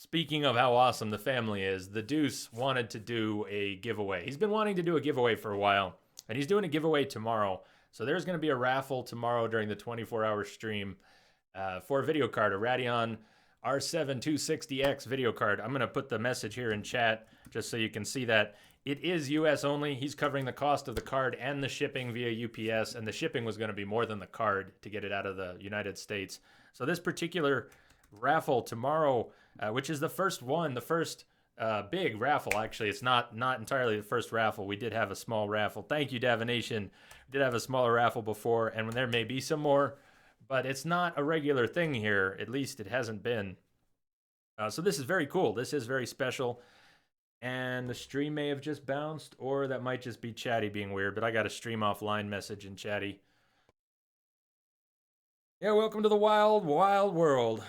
Speaking of how awesome the family is, the Deuce wanted to do a giveaway. He's been wanting to do a giveaway for a while, and he's doing a giveaway tomorrow. So there's going to be a raffle tomorrow during the 24-hour stream for a video card, a Radeon R7 260X video card. I'm going to put the message here in chat just so you can see that. It is US only. He's covering the cost of the card and the shipping via UPS, and the shipping was going to be more than the card to get it out of the United States. So this particular raffle tomorrow, which is the first one, the first big raffle. Actually, it's not entirely the first raffle. We did have a small raffle. Thank you, Davination. We did have a smaller raffle before, and there may be some more, but it's not a regular thing here. At least it hasn't been. So this is very cool. This is very special. And the stream may have just bounced, or that might just be Chatty being weird, but I got a stream offline message in Chatty. Yeah, welcome to the wild, wild world.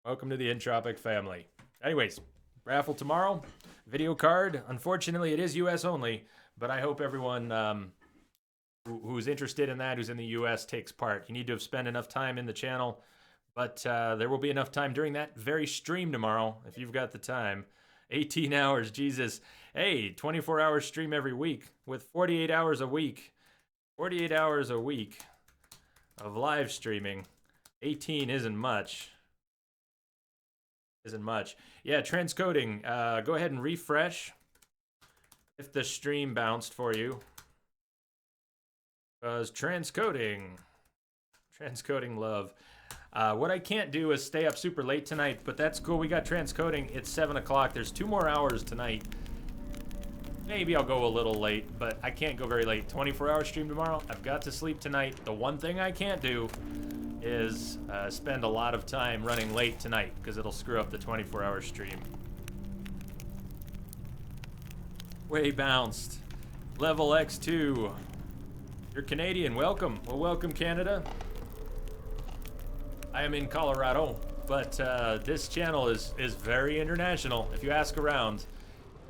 Welcome to the Entropic family. Anyways, raffle tomorrow. Video card. Unfortunately, it is US only, but I hope everyone who's interested in that, who's in the US, takes part. You need to have spent enough time in the channel, but there will be enough time during that very stream tomorrow, if you've got the time. 18 hours, Jesus. Hey, 24-hour stream every week with 48 hours a week. 48 hours a week of live streaming. 18 isn't much. Isn't much. Yeah, transcoding. Go ahead and refresh if the stream bounced for you. Because transcoding love. What I can't do is stay up super late tonight, but that's cool. We got transcoding. It's 7 o'clock. There's 2 more hours tonight. Maybe I'll go a little late, but I can't go very late. 24-hour stream tomorrow. I've got to sleep tonight. The one thing I can't do is spend a lot of time running late tonight, because it'll screw up the 24-hour stream. Way bounced. Level X2. You're Canadian. Welcome. Well, welcome, Canada. I am in Colorado, but this channel is very international. If you ask around,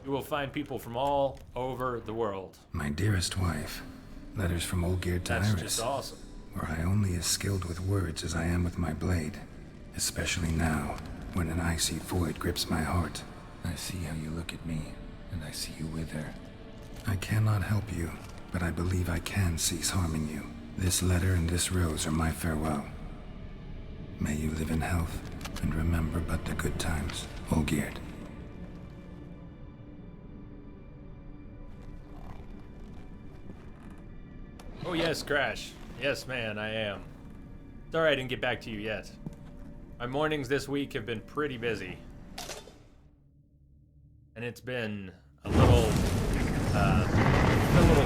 you will find people from all over the world. My dearest wife, letters from Olgierd to Iris. That's just awesome. Where I only as skilled with words as I am with my blade. Especially now, when an icy void grips my heart. I see how you look at me, and I see you wither. I cannot help you, but I believe I can cease harming you. This letter and this rose are my farewell. May you live in health, and remember but the good times. Olgierd. Oh yes, Crash. Yes, man, I am. Sorry I didn't get back to you yet. My mornings this week have been pretty busy. And it's been a little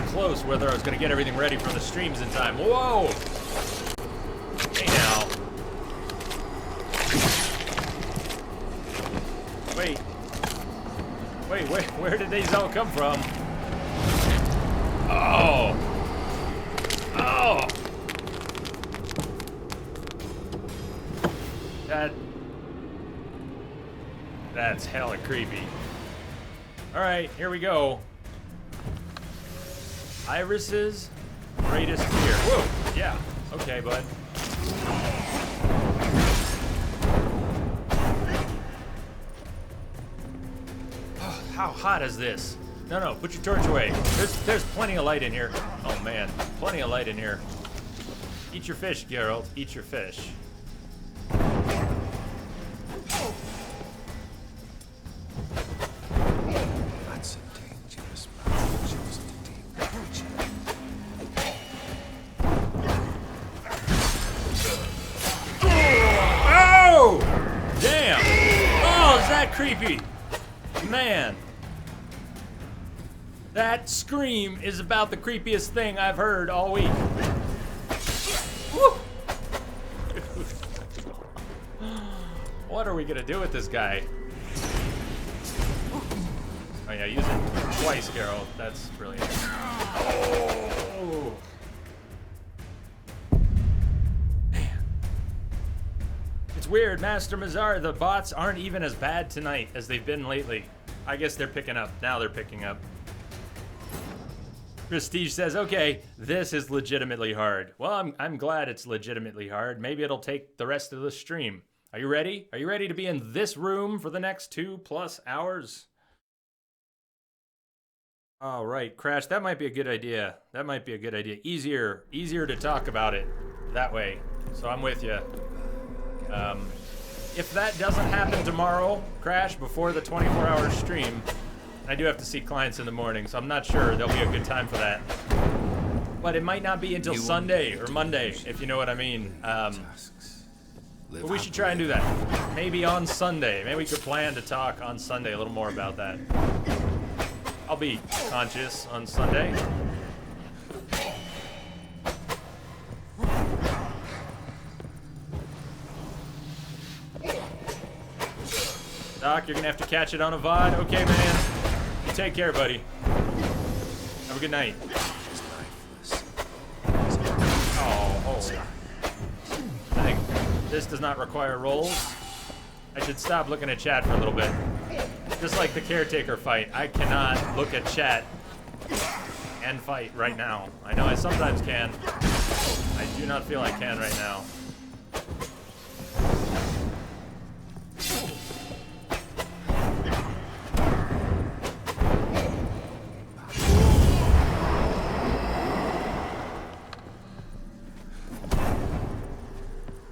close whether I was going to get everything ready for the streams in time. Whoa! Hey now. Wait, where did these all come from? Oh! That's hella creepy. Alright, here we go. Iris's greatest fear. Whoa! Yeah. Okay, bud. Oh, how hot is this? No, put your torch away. There's plenty of light in here. Oh man, plenty of light in here. Eat your fish, Geralt. Eat your fish. That's a dangerous man. Choose to take courage. Oh! Damn! Oh, is that creepy? Man. That scream is about the creepiest thing I've heard all week. Woo! What are we gonna do with this guy? Oh yeah, use it twice, Geralt. That's brilliant. Oh! Man. It's weird, Master Mazar. The bots aren't even as bad tonight as they've been lately. I guess they're picking up. Now they're picking up. Prestige says, okay, this is legitimately hard. Well, I'm glad it's legitimately hard. Maybe it'll take the rest of the stream. Are you ready? Are you ready to be in this room for the next 2+ hours? All right, Crash, that might be a good idea. That might be a good idea. Easier to talk about it that way. So I'm with you. If that doesn't happen tomorrow, Crash, before the 24-hour stream, I do have to see clients in the morning, so I'm not sure there'll be a good time for that. But it might not be until Sunday or Monday, if you know what I mean. But we should try and do that. Maybe on Sunday. Maybe we could plan to talk on Sunday a little more about that. I'll be conscious on Sunday. Doc, you're gonna have to catch it on a VOD. Okay, man. You take care, buddy. Have a good night. Oh. I think this does not require rolls. I should stop looking at chat for a little bit. Just like the caretaker fight, I cannot look at chat and fight right now. I know I sometimes can. I do not feel I can right now.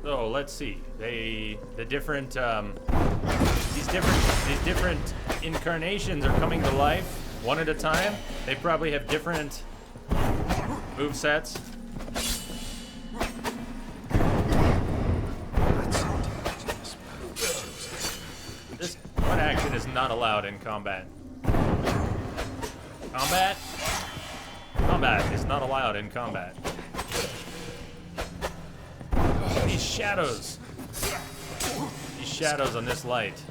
So let's see. These different incarnations are coming to life one at a time. They probably have different move sets. This one action is not allowed in combat. Combat is not allowed in combat. These shadows on this light.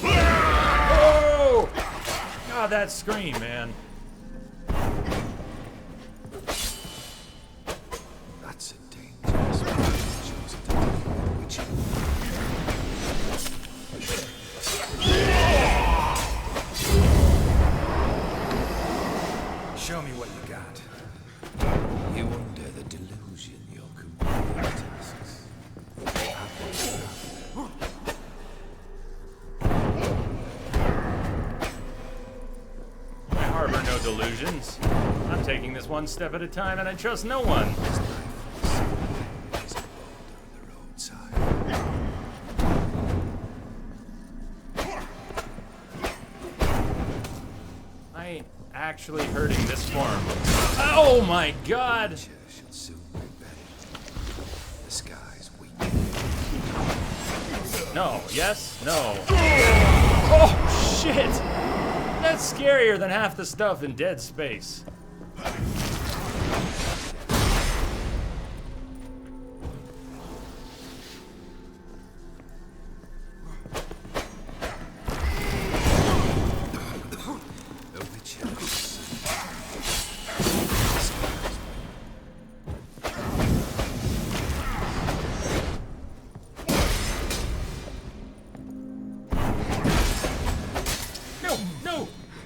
Oh! God, that scream, man. That's a dangerous Show me what you got. You under the delusion you're completing tasks. I harbor no delusions. I'm taking this one step at a time, and I trust no one. I ain't actually hurting this form. Oh my god! No, yes, no. Oh shit! That's scarier than half the stuff in Dead Space.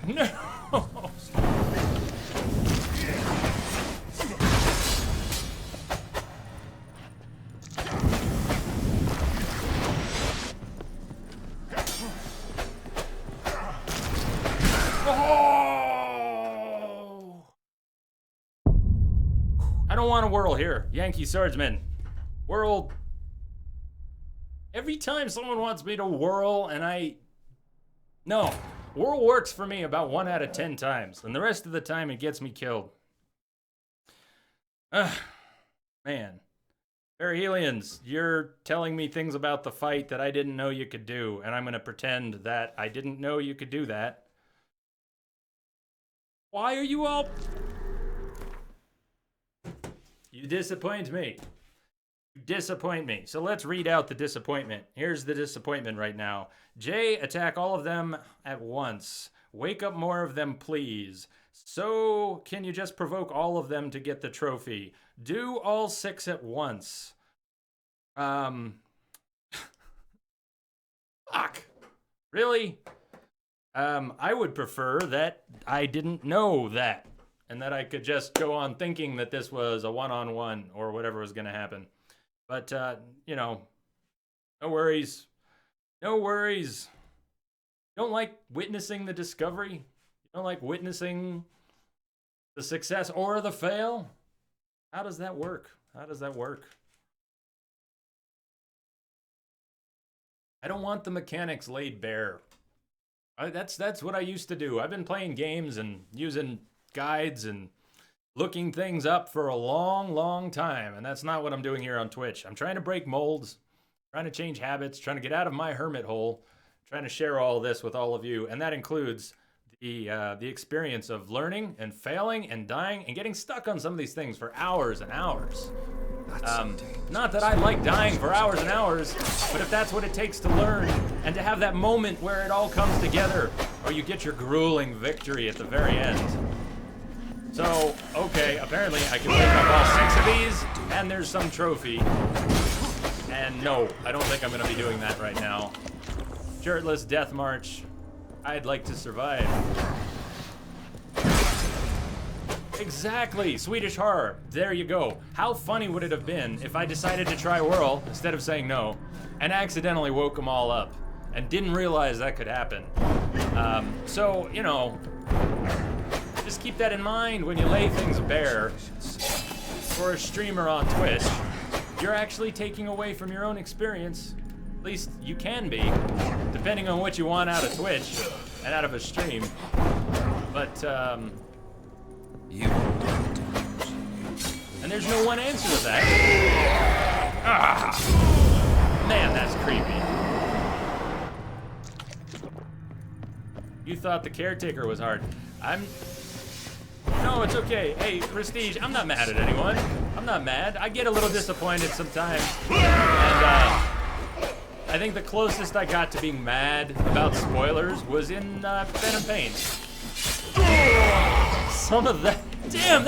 No! Oh! I don't want to whirl here. Yankee Swordsman. Whirl. Every time someone wants me to whirl and No. Whirl works for me about 1 out of 10 times, and the rest of the time it gets me killed. Man. Perihelions, you're telling me things about the fight that I didn't know you could do, and I'm going to pretend that I didn't know you could do that. Why are you all... You disappoint me. You disappoint me. So let's read out the disappointment. Here's the disappointment right now. Jay, attack all of them at once. Wake up more of them, please. So, can you just provoke all of them to get the trophy? Do all 6 at once. Fuck. Really? I would prefer that I didn't know that, and that I could just go on thinking that this was a one-on-one or whatever was going to happen. But, no worries. No worries. You don't like witnessing the discovery? You don't like witnessing the success or the fail? How does that work? How does that work? I don't want the mechanics laid bare. That's what I used to do. I've been playing games and using guides and looking things up for a long, long time, and that's not what I'm doing here on Twitch. I'm trying to break molds, trying to change habits, trying to get out of my hermit hole, trying to share all this with all of you, and that includes the experience of learning and failing and dying and getting stuck on some of these things for hours and hours. Not that I like dying for hours and hours, but if that's what it takes to learn and to have that moment where it all comes together, or you get your grueling victory at the very end. So, okay, apparently I can pick up all 6 of these, and there's some trophy. And no, I don't think I'm going to be doing that right now. Shirtless Death March. I'd like to survive. Exactly, Swedish horror. There you go. How funny would it have been if I decided to try Whirl instead of saying no, and accidentally woke them all up, and didn't realize that could happen. So, just keep that in mind when you lay things bare. For a streamer on Twitch, you're actually taking away from your own experience. At least you can be, depending on what you want out of Twitch and out of a stream. But, and there's no one answer to that. Man, that's creepy. You thought the caretaker was hard. No, it's okay. Hey, Prestige, I'm not mad at anyone. I'm not mad. I get a little disappointed sometimes. And, I think the closest I got to being mad about spoilers was in Phantom Pain. Some of that. Damn,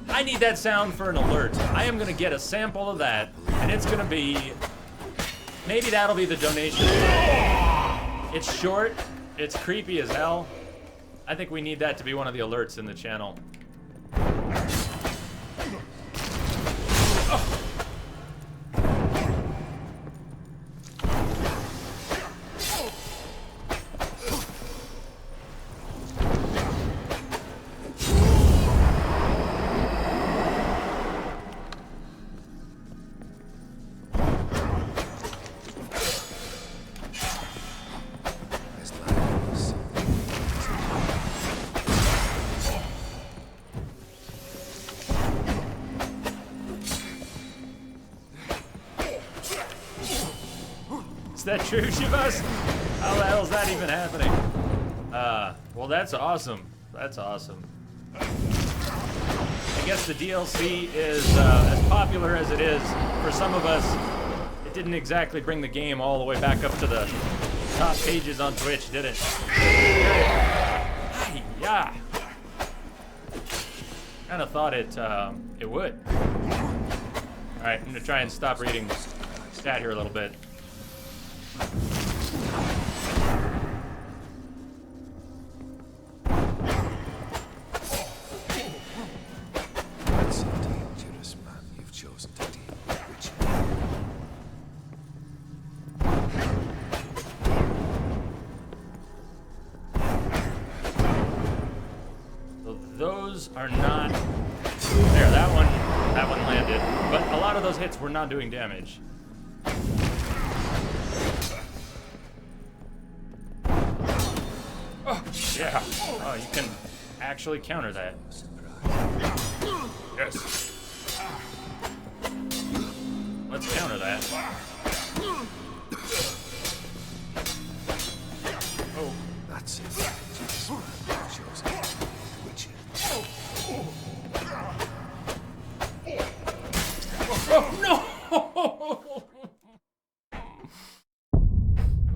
I need that sound for an alert. I am gonna get a sample of that, and it's gonna be. Maybe that'll be the donation. It's short, it's creepy as hell. I think we need that to be one of the alerts in the channel. Is that true, Shivas? How the hell is that even happening? Well, that's awesome. That's awesome. I guess the DLC is as popular as it is for some of us. It didn't exactly bring the game all the way back up to the top pages on Twitch, did it? Yeah. Kind of thought it would. All right, I'm gonna try and stop reading chat here a little bit. That's a dangerous man you've chosen to deal with, Richard. So those are not there. That one landed, but a lot of those hits were not doing damage. Oh, yeah. Oh, you can actually counter that. Yes. Let's counter that. Oh. That's a dangerous man you've chosen to deal with, Richard. Oh, no!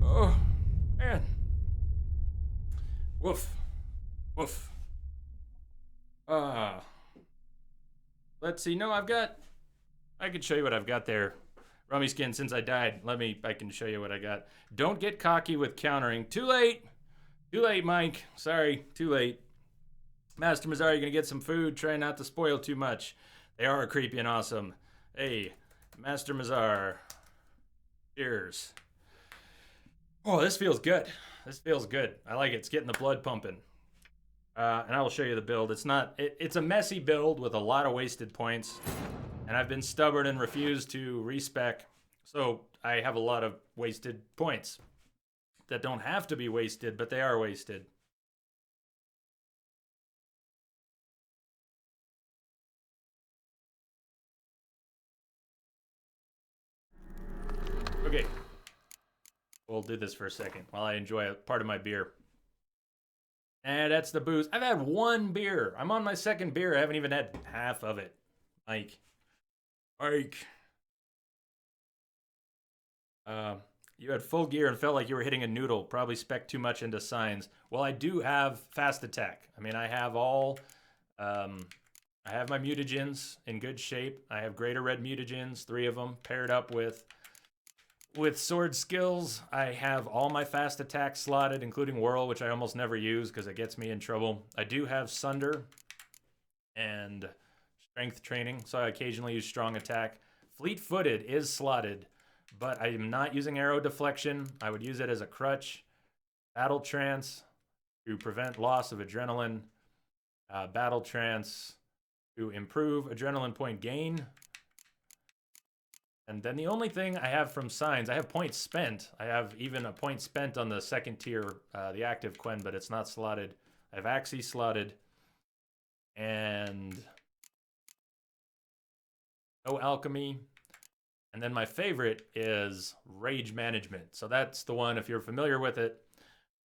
Oh, man. Woof. Woof. Let's see. No, I could show you what I've got there. Rummy Skin, since I died, I can show you what I got. Don't get cocky with countering. Too late. Too late, Mike. Sorry, too late. Master Mazar, you're going to get some food. Try not to spoil too much. They are creepy and awesome. Hey, Master Mazar. Cheers. Oh, this feels good. This feels good. I like it. It's getting the blood pumping. And I will show you the build. It's a messy build with a lot of wasted points. And I've been stubborn and refused to respec. So I have a lot of wasted points that don't have to be wasted, but they are wasted. Okay, we'll do this for a second while I enjoy a part of my beer. And that's the booze. I've had one beer. I'm on my second beer. I haven't even had half of it. Mike. You had full gear and felt like you were hitting a noodle. Probably spec too much into signs. Well, I do have fast attack. I mean, I have all... I have my mutagens in good shape. I have greater red mutagens, 3 of them, paired up with sword skills. I have all my fast attacks slotted, including Whirl, which I almost never use because it gets me in trouble. I do have Sunder and Strength Training, so I occasionally use Strong Attack. Fleet-Footed is slotted, but I am not using Arrow Deflection. I would use it as a crutch. Battle Trance to prevent loss of adrenaline. Battle Trance to improve adrenaline point gain. And then the only thing I have from signs, I have points spent. I have even a point spent on the second tier, the active Quen, but it's not slotted. I have Axii slotted. And no alchemy. And then my favorite is Rage Management. So that's the one, if you're familiar with it,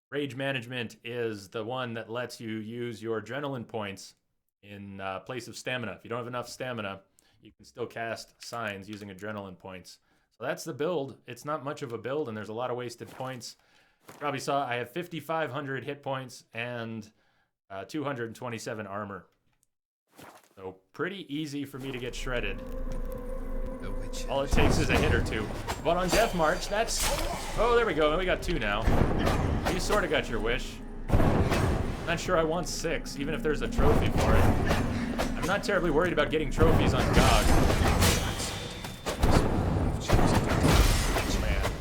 Rage Management is the one that lets you use your adrenaline points in place of stamina. If you don't have enough stamina, you can still cast signs using adrenaline points. So that's the build. It's not much of a build, and there's a lot of wasted points. You probably saw I have 5,500 hit points and 227 armor. So pretty easy for me to get shredded. All it takes is a hit or two. But on Death March, that's... Oh, there we go. We got 2 now. You sort of got your wish. Not sure I want 6, even if there's a trophy for it. I'm not terribly worried about getting trophies on GOG. Man.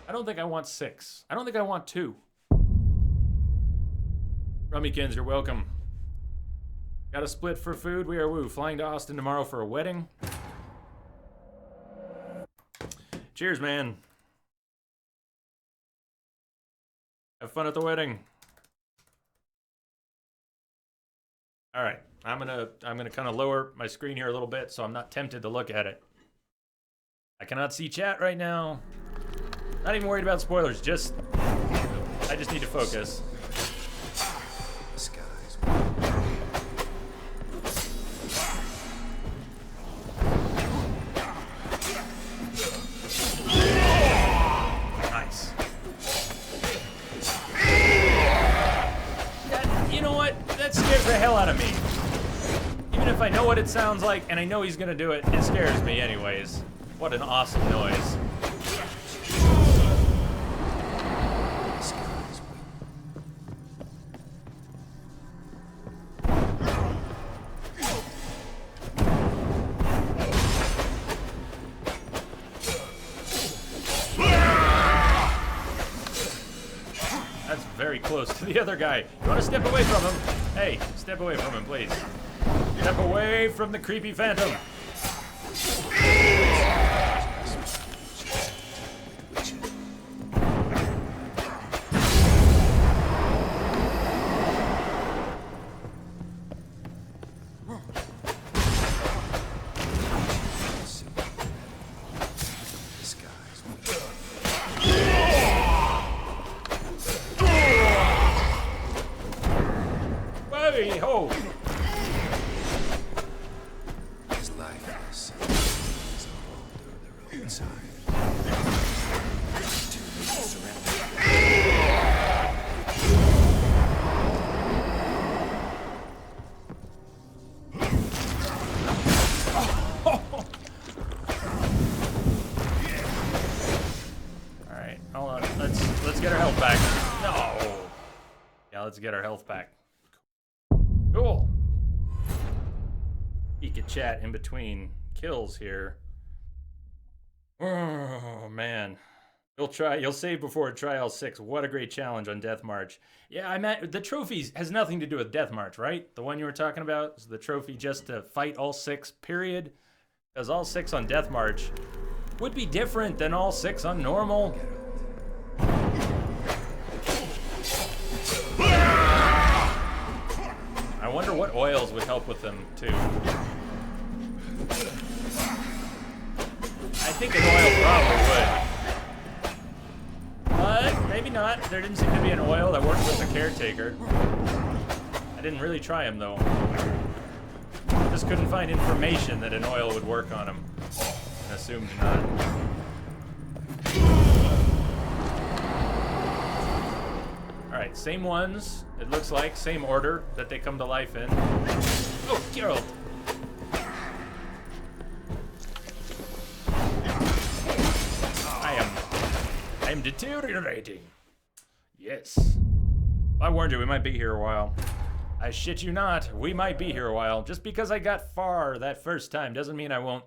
I don't think I want 6. I don't think I want 2. Rummykins, you're welcome. Got a split for food. We are woo. Flying to Austin tomorrow for a wedding. Cheers, man. Have fun at the wedding. All right, I'm gonna kind of lower my screen here a little bit so I'm not tempted to look at it. I cannot see chat right now. Not even worried about spoilers. I just need to focus. Nice. You know what? That scares the hell out of me. Even if I know what it sounds like and I know he's gonna do it, it scares me anyways. What an awesome noise. That's very close to the other guy. You want to step away from him? Hey, step away from him, please. Step away from the creepy phantom. Hey, ho! His life is our health back. No. Yeah, let's get our health back. Cool. Peek at chat in between kills here. Oh man. You'll save before Trial 6. What a great challenge on Death March. Yeah, I meant the trophies has nothing to do with Death March, right? The one you were talking about is the trophy just to fight all 6, period. Because all 6 on Death March would be different than all 6 on normal. I wonder what oils would help with them too. I think an oil probably would. But maybe not. There didn't seem to be an oil that worked with the caretaker. I didn't really try him though. Just couldn't find information that an oil would work on him. And assumed not. Alright, same ones, it looks like, same order that they come to life in. Oh, Geralt! I am deteriorating. Yes. I warned you, we might be here a while. I shit you not, we might be here a while. Just because I got far that first time doesn't mean I won't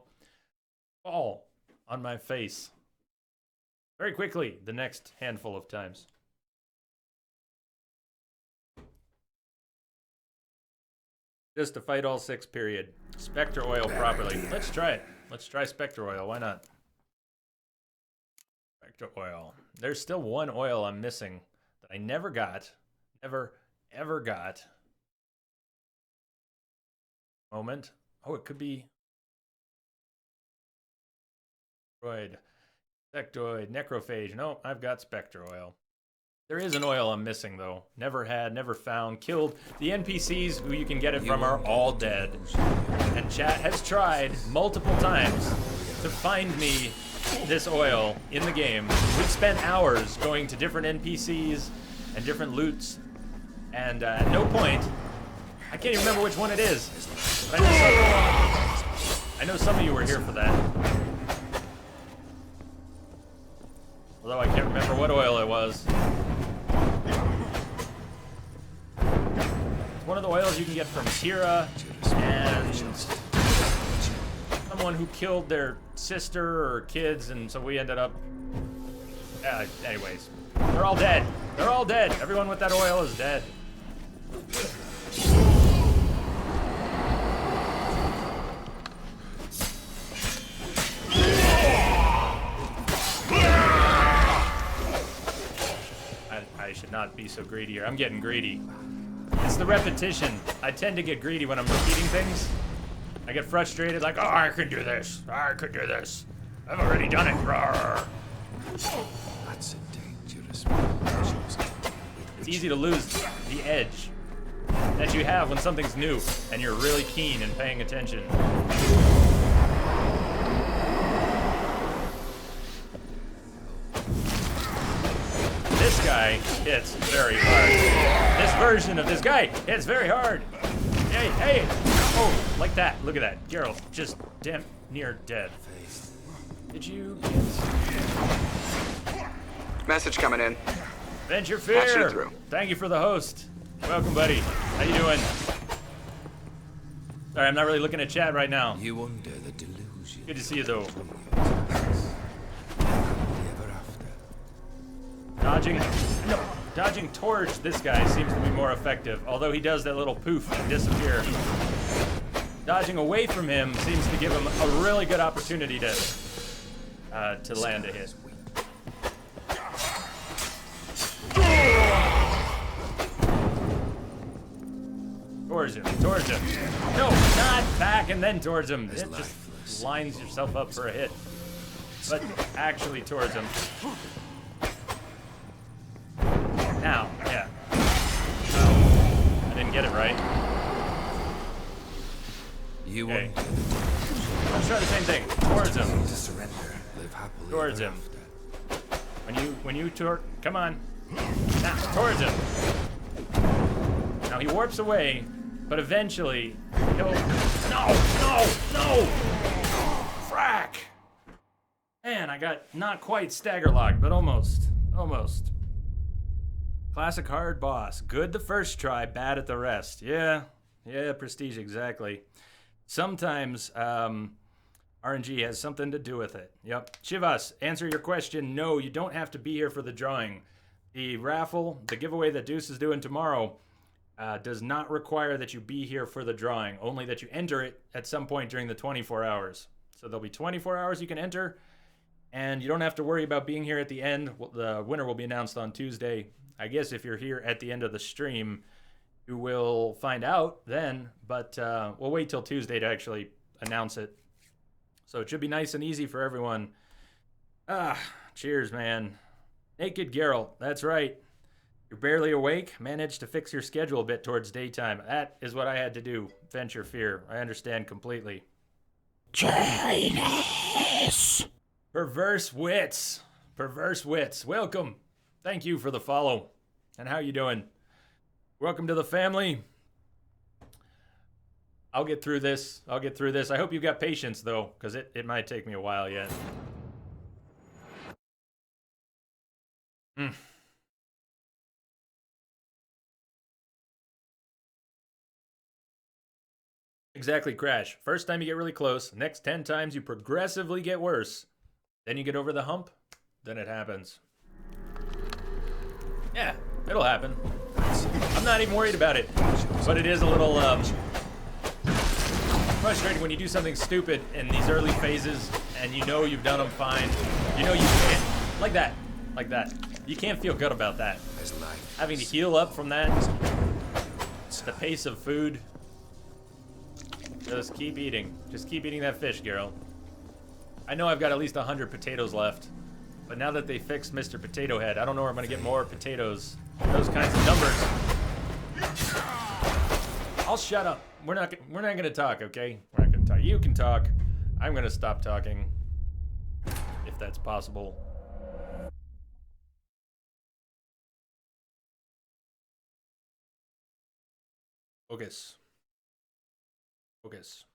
fall on my face very quickly the next handful of times. Just to fight all 6, period. Spectre oil properly. Let's try it. Let's try Spectre oil, why not? Spectre oil. There's still one oil I'm missing that I never got. Never, ever got. Moment. Oh, it could be... Sectoid, Necrophage. No, I've got Spectre oil. There is an oil I'm missing, though. Never had, never found, killed. The NPCs who you can get it from are all dead. And chat has tried multiple times to find me this oil in the game. We've spent hours going to different NPCs and different loots. And at no point, I can't even remember which one it is. But I know some of you were here for that. Although I can't remember what oil it was. One of the oils you can get from Tira and someone who killed their sister or kids, and so we ended up... anyways, they're all dead. They're all dead. Everyone with that oil is dead. I should not be so greedy here. I'm getting greedy. It's the repetition. I tend to get greedy when I'm repeating things. I get frustrated, like, oh, I could do this. I could do this. I've already done it. Rawr. That's a dangerous. It's easy to lose the edge that you have when something's new and you're really keen and paying attention. This guy hits very hard. This version of this guy hits very hard. Hey, hey! Oh, like that. Look at that. Geralt, just damn near dead. Did you get... Message coming in. Vent your Patching fear. it through. Thank you for the host. Welcome, buddy. How you doing? Sorry, I'm not really looking at chat right now. You under the delusion. Good to see you, though. Ever after. Dodging towards this guy seems to be more effective, although he does that little poof and disappear. Dodging away from him seems to give him a really good opportunity to land a hit. Towards him. No, not back and then towards him. It just lines yourself up for a hit. But actually towards him. Now, yeah. I didn't get it right. You Okay. want Let's try the same thing. Towards him. to surrender. Live happily Towards ever him. after. When you come on. Now, towards him. Now he warps away, but eventually he'll... No! Frack! Man, I got not quite stagger locked, but almost. Classic hard boss. Good the first try, bad at the rest. Yeah, Prestige, exactly. Sometimes RNG has something to do with it. Yep. Chivas, answer your question. No, you don't have to be here for the drawing. The raffle, the giveaway that Deuce is doing tomorrow, does not require that you be here for the drawing, only that you enter it at some point during the 24 hours. So there'll be 24 hours you can enter, and you don't have to worry about being here at the end. The winner will be announced on Tuesday. I guess if you're here at the end of the stream, you will find out then, but we'll wait till Tuesday to actually announce it. So it should be nice and easy for everyone. Cheers, man. Naked Geralt, that's right. You're barely awake, managed to fix your schedule a bit towards daytime. That is what I had to do. Venture fear. I understand completely. Chinese. Perverse wits. Perverse wits. Welcome. Thank you for the follow. And how you doing? Welcome to the family. I'll get through this. I hope you've got patience, though, because it might take me a while yet. Exactly, Crash. First time you get really close. Next 10 times you progressively get worse. Then you get over the hump. Then it happens. Yeah, it'll happen. I'm not even worried about it. But it is a little frustrating when you do something stupid in these early phases and you know you've done them fine. You know you can't. Like that. You can't feel good about that. Having to heal up from that. The pace of food. Just keep eating. Just keep eating that fish, Geralt. I know I've got at least 100 potatoes left. But now that they fixed Mr. Potato Head, I don't know where I'm gonna get more potatoes. Those kinds of numbers. I'll shut up. We're not gonna talk, okay? We're not gonna talk. You can talk. I'm gonna stop talking. If that's possible. Focus. Focus.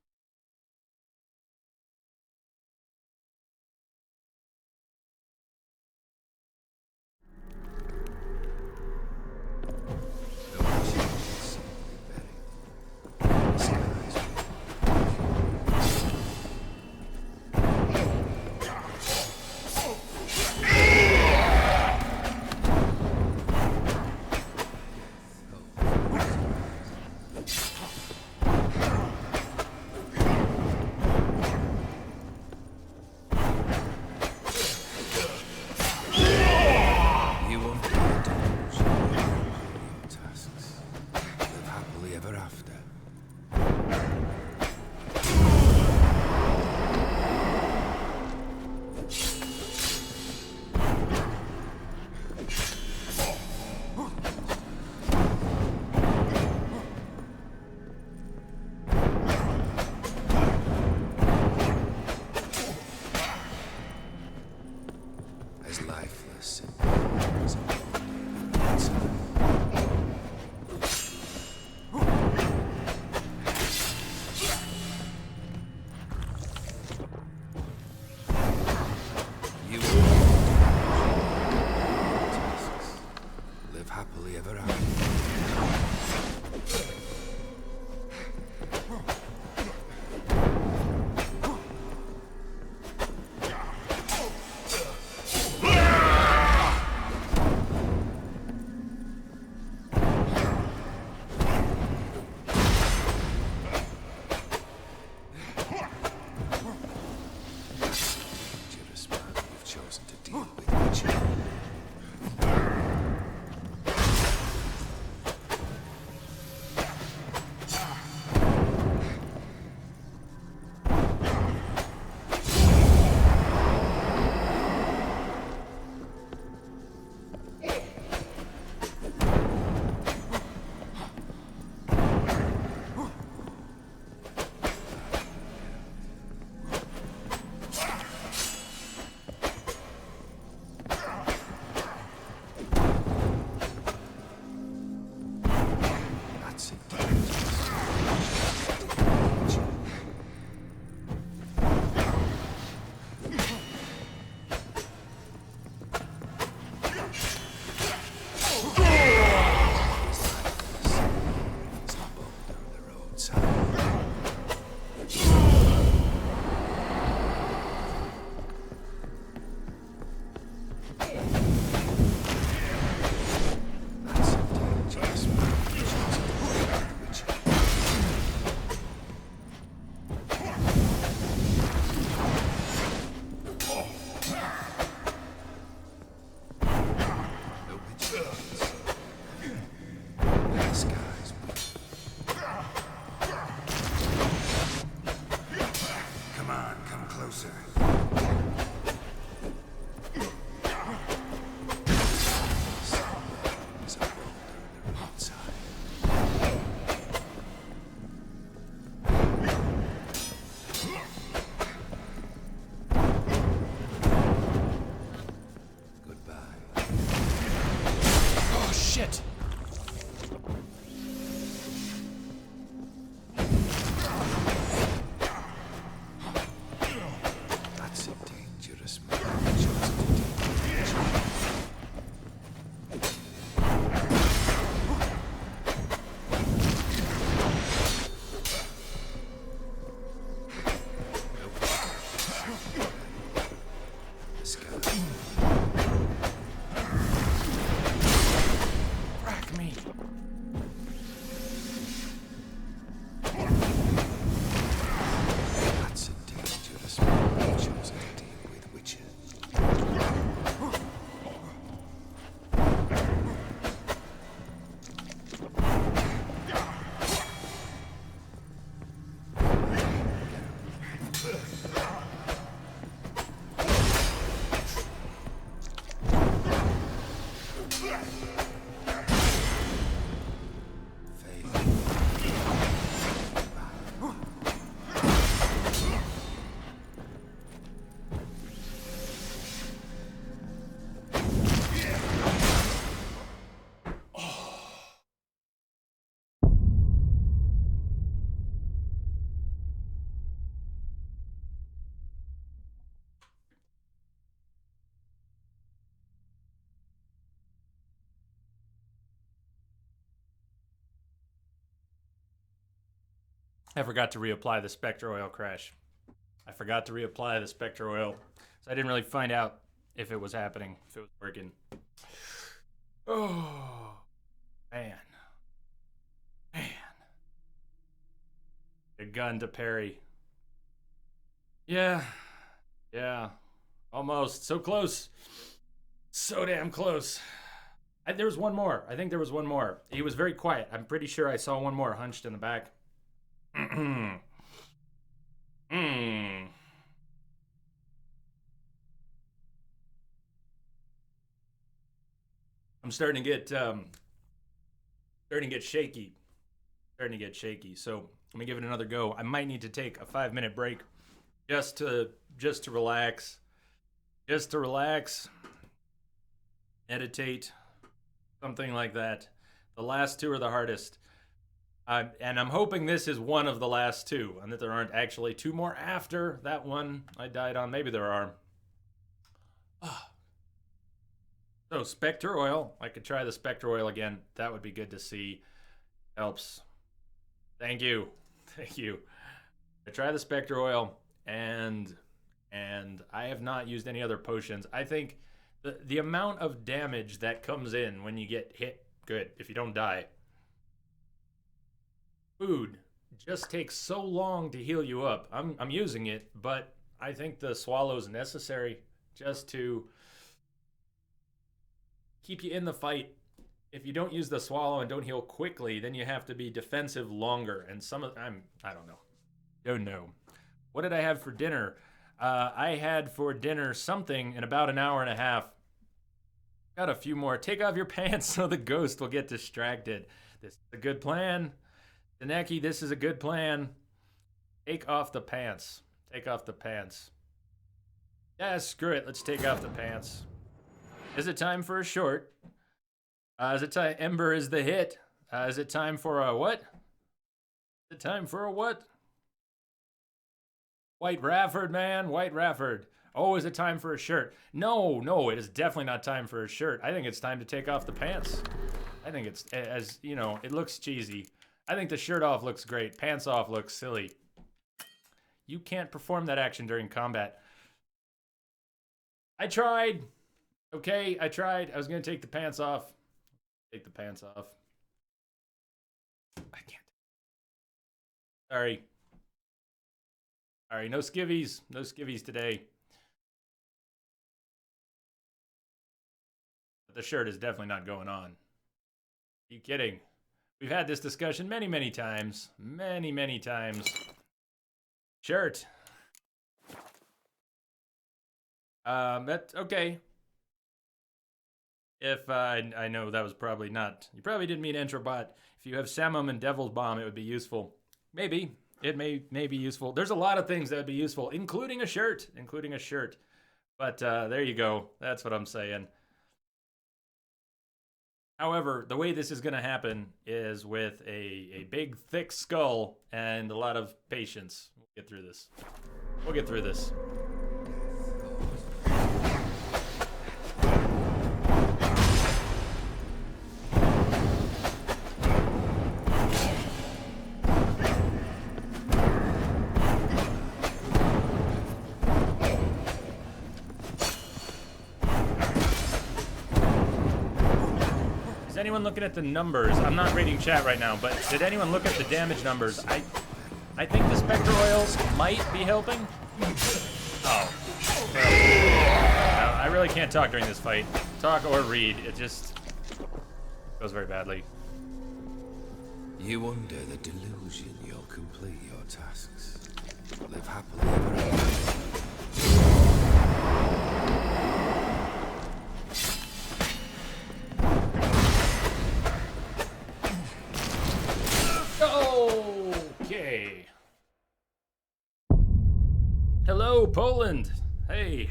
shit! That's a dangerous man. Chosen to take this guy. Crack me! That's a dangerous man. Chosen to deal with witches. I forgot to reapply the Spectre oil, Crash. I forgot to reapply the Spectre oil. So I didn't really find out if it was happening, if it was working. Oh, man. Man. A gun to parry. Yeah. Yeah. Almost. So close. So damn close. There was one more. I think there was one more. He was very quiet. I'm pretty sure I saw one more hunched in the back. I'm starting to get shaky. Starting to get shaky. So let me give it another go. I might need to take a 5-minute break just to relax. Just to relax. Meditate. Something like that. The last two are the hardest. And I'm hoping this is one of the last two, and that there aren't actually two more after that one I died on. Maybe there are. So, Spectre oil. I could try the Spectre oil again. That would be good to see. Helps. Thank you. Thank you. I try the Spectre oil, and I have not used any other potions. I think the amount of damage that comes in when you get hit, good, if you don't die. Food just takes so long to heal you up. I'm using it, but I think the swallow is necessary just to keep you in the fight. If you don't use the swallow and don't heal quickly, then you have to be defensive longer. And I don't know. What did I have for dinner? I had for dinner something in about an hour and a half. Got a few more. Take off your pants so the ghost will get distracted. This is a good plan. Daneki, this is a good plan. Take off the pants. Take off the pants. Yeah, screw it. Let's take off the pants. Is it time for a short? Is it time? Ember is the hit. Is it time for a what? Is it time for a what? White Rafford, man. White Rafford. Oh, is it time for a shirt? No, it is definitely not time for a shirt. I think it's time to take off the pants. I think it's, as you know, it looks cheesy. I think the shirt off looks great. Pants off looks silly. You can't perform that action during combat. I tried. Okay, I tried. I was going to take the pants off. Take the pants off. I can't. Sorry. Sorry, no skivvies. No skivvies today. But the shirt is definitely not going on. Are you kidding? We've had this discussion many, many times. Many times. Shirt. That's okay. If I know that was probably not. You probably didn't mean Entrobot. If you have Samum and Devil's Bomb, it would be useful. Maybe. It may be useful. There's a lot of things that would be useful, including a shirt. But there you go. That's what I'm saying. However, the way this is going to happen is with a big, thick skull and a lot of patience. We'll get through this. We'll get through this. Anyone looking at the numbers? I'm not reading chat right now, but did anyone look at the damage numbers? I think the Spectre Oils might be helping. Oh. Well, I really can't talk during this fight. Talk or read. It just goes very badly. You under the delusion you'll complete your tasks. Live happily ever after. Okay. Hello, Poland. Hey.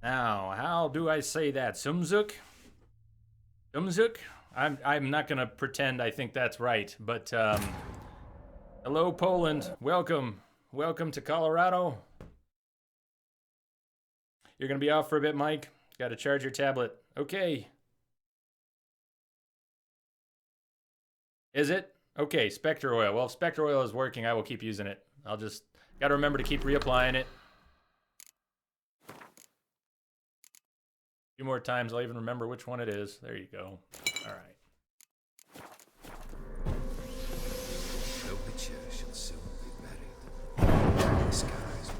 Now, how do I say that? Sumzuk? Sumzuk? I'm not gonna pretend I think that's right, but hello, Poland. Welcome. Welcome to Colorado. You're gonna be off for a bit, Mike. Gotta charge your tablet. Okay. Is it? Okay, Spectre Oil. Well, if Spectre Oil is working, I will keep using it. I'll just gotta remember to keep reapplying it. A few more times, I'll even remember which one it is. There you go. All right. The Witcher shall soon be buried. The skies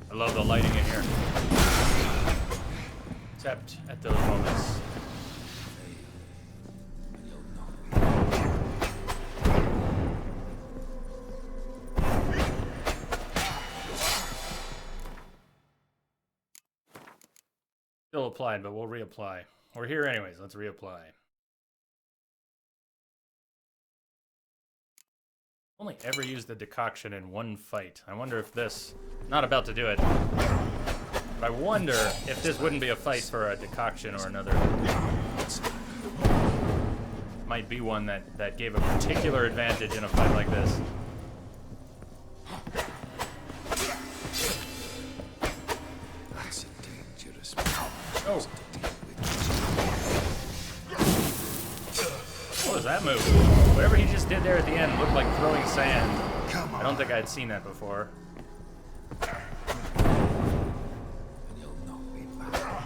I love the lighting in here. Except at those moments. Still applied, but we'll reapply. We're here anyways, let's reapply. Only ever used the decoction in one fight. I wonder if this, not about to do it, but I wonder if this wouldn't be a fight for a decoction or another. Might be one that gave a particular advantage in a fight like this. That's a dangerous Oh. What was that move? Whatever he just did there at the end looked like throwing sand. Come on. I don't think I'd seen that before. And you'll not be back.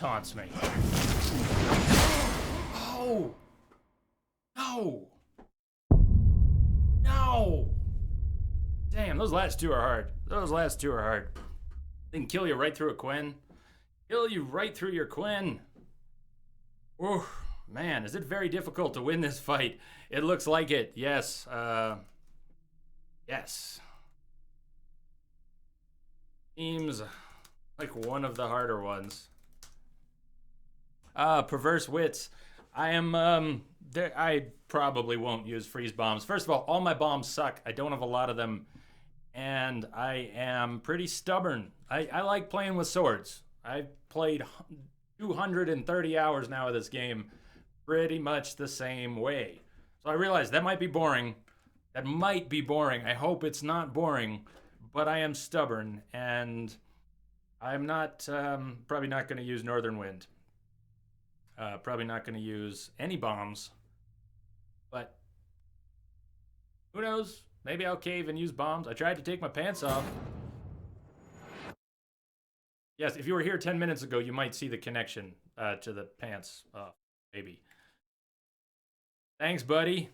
taunts me. Oh! No! No! Damn, those last two are hard. Those last two are hard. They can kill you right through a Quen. Kill you right through your Quen. Ooh, man, is it very difficult to win this fight? It looks like it. Yes. Yes. Seems like one of the harder ones. Perverse Wits. I probably won't use freeze bombs. First of all my bombs suck. I don't have a lot of them. And I am pretty stubborn. I like playing with swords. I've played 230 hours now of this game pretty much the same way. So I realize that might be boring. That might be boring. I hope it's not boring, but I am stubborn, and I'm not probably not going to use Northern Wind. Probably not going to use any bombs, but who knows? Maybe I'll cave and use bombs. I tried to take my pants off. Yes, if you were here 10 minutes ago, you might see the connection to the pants. Maybe. Thanks, buddy.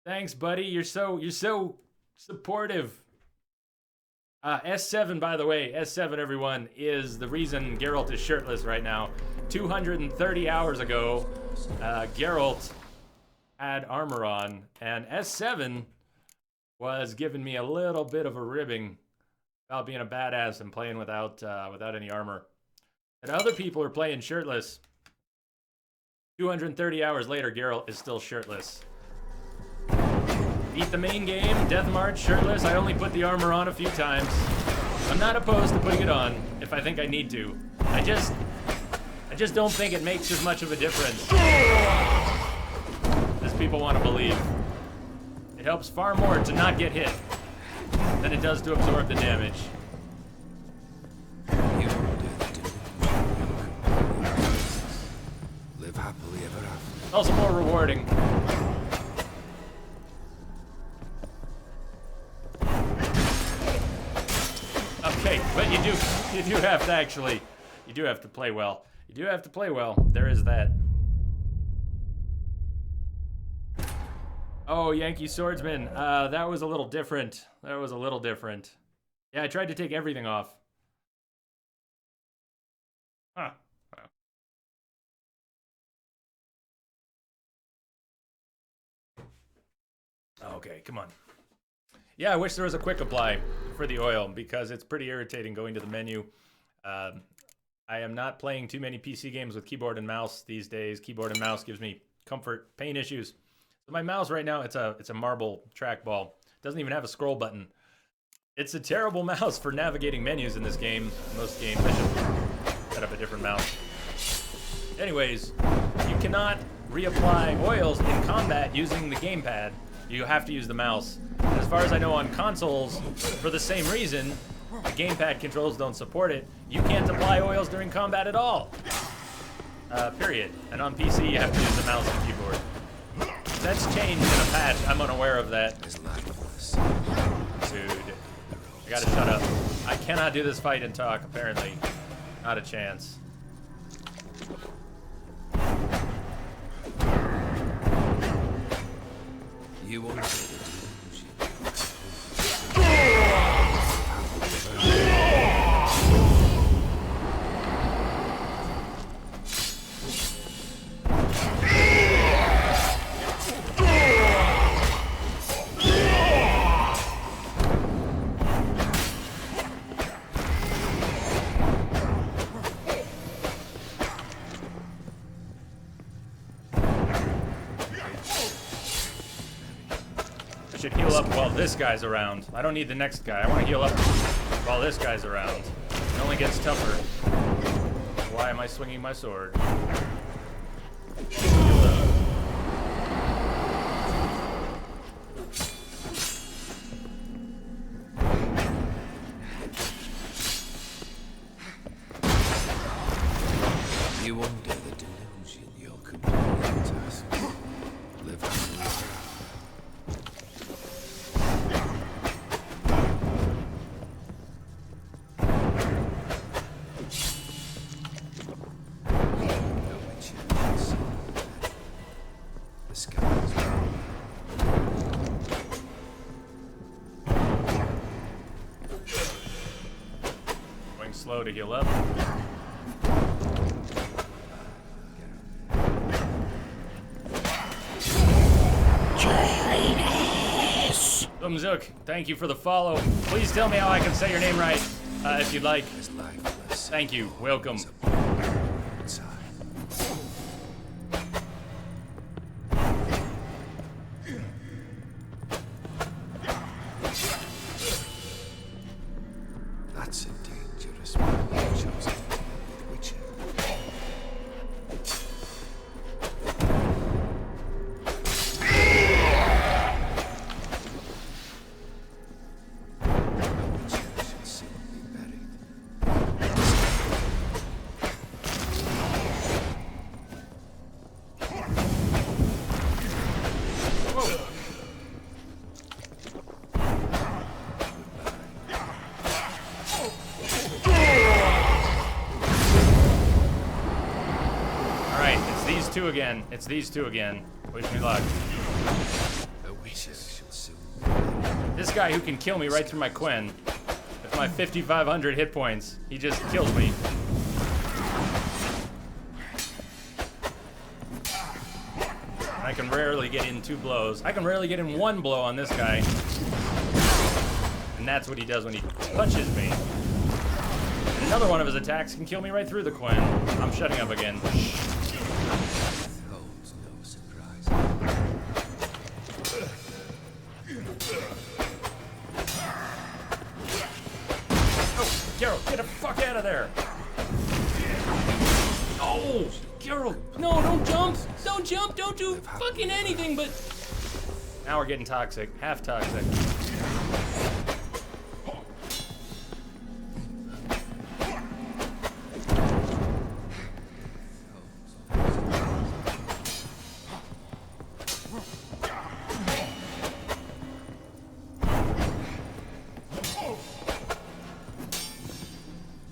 Thanks, buddy. You're so supportive. S7, by the way, S7, everyone, is the reason Geralt is shirtless right now. 230 hours ago, Geralt had armor on, and S7 was giving me a little bit of a ribbing about being a badass and playing without any armor. And other people are playing shirtless. 230 hours later, Geralt is still shirtless. Beat the main game, Death March, shirtless. I only put the armor on a few times. I'm not opposed to putting it on if I think I need to. I just don't think it makes as much of a difference as people want to believe. It helps far more to not get hit than it does to absorb the damage. Live happily ever after. It's also more rewarding. Okay, but you do have to actually, you do have to play well. You do have to play well. There is that. Oh, Yankee Swordsman. That was a little different. That was a little different. Yeah, I tried to take everything off. Huh. Okay, come on. Yeah, I wish there was a quick apply for the oil because it's pretty irritating going to the menu. I am not playing too many PC games with keyboard and mouse these days. Keyboard and mouse gives me comfort, pain issues. So my mouse right now, it's a marble trackball. It doesn't even have a scroll button. It's a terrible mouse for navigating menus in this game. Most games, I should set up a different mouse. Anyways, you cannot reapply oils in combat using the gamepad. You have to use the mouse. And as far as I know on consoles, for the same reason, the gamepad controls don't support it. You can't apply oils during combat at all. Period. And on PC, you have to use the mouse and keyboard. That's changed in a patch. I'm unaware of that. Dude. I gotta shut up. I cannot do this fight and talk, apparently. Not a chance. You want to Heal up while this guy's around. I don't need the next guy. I want to heal up while this guy's around. It only gets tougher. Why am I swinging my sword? You under the delusion you're completing tasks. Live happily ever after. Going slow to heal up. Zook, thank you for the follow. Please tell me how I can say your name right, if you'd like. Thank you. Welcome. That's a dangerous man you chose, Witcher. Two again. It's these two again. Wish me luck. This guy who can kill me right through my Quen. With my 5,500 hit points, he just kills me. I can rarely get in 2 blows. I can rarely get in 1 blow on this guy. And that's what he does when he punches me. And another one of his attacks can kill me right through the Quen. I'm shutting up again. Geralt, get the fuck out of there! Oh, Geralt, no, don't jump! Don't jump, don't do fucking anything but... Now we're getting toxic, half toxic.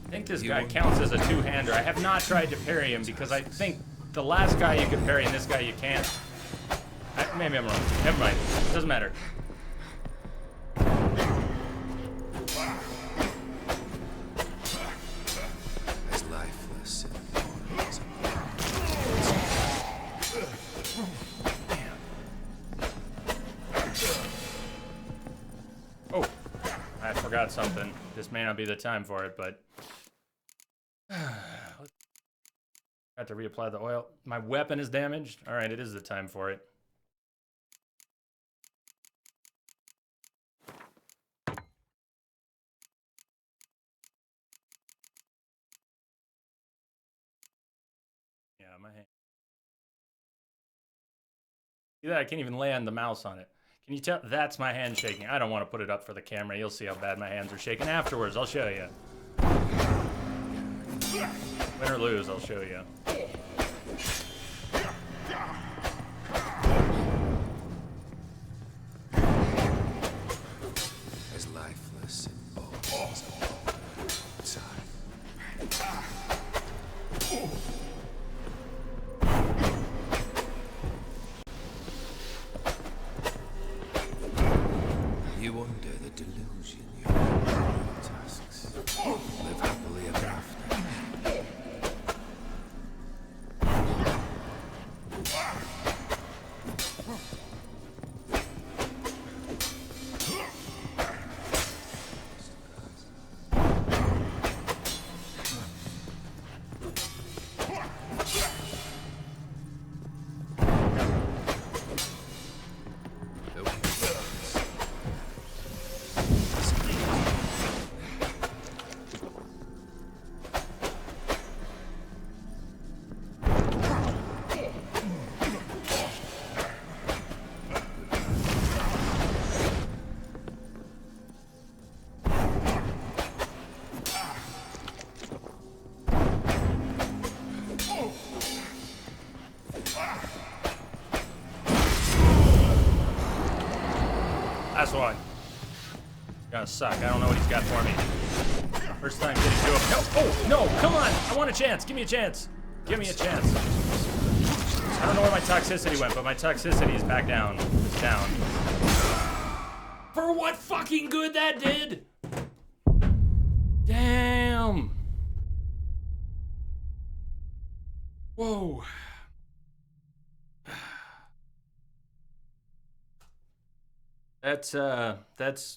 I think this guy counts as a two-hander. I have not tried to parry him because I think the last guy you could parry and this guy you can't. Maybe I'm wrong. Never mind. Doesn't matter. As lifeless. Oh, I forgot something. This may not be the time for it, but... Got to reapply the oil. My weapon is damaged. All right, it is the time for it. Yeah, my hand. See that? I can't even land the mouse on it. Can you tell? That's my hand shaking. I don't want to put it up for the camera. You'll see how bad my hands are shaking afterwards. I'll show you. Win or lose, I'll show you. As lifeless and bones inside. You under the delusion your tasks. Live happily ever after. Last one. Gonna suck. I don't know what he's got for me. First time getting to him. No! Oh, no! Come on! I want a chance! Give me a chance! Give me a chance. I don't know where my toxicity went, but my toxicity is back down. It's down. For what fucking good that did! Damn! Damn. Whoa. That's the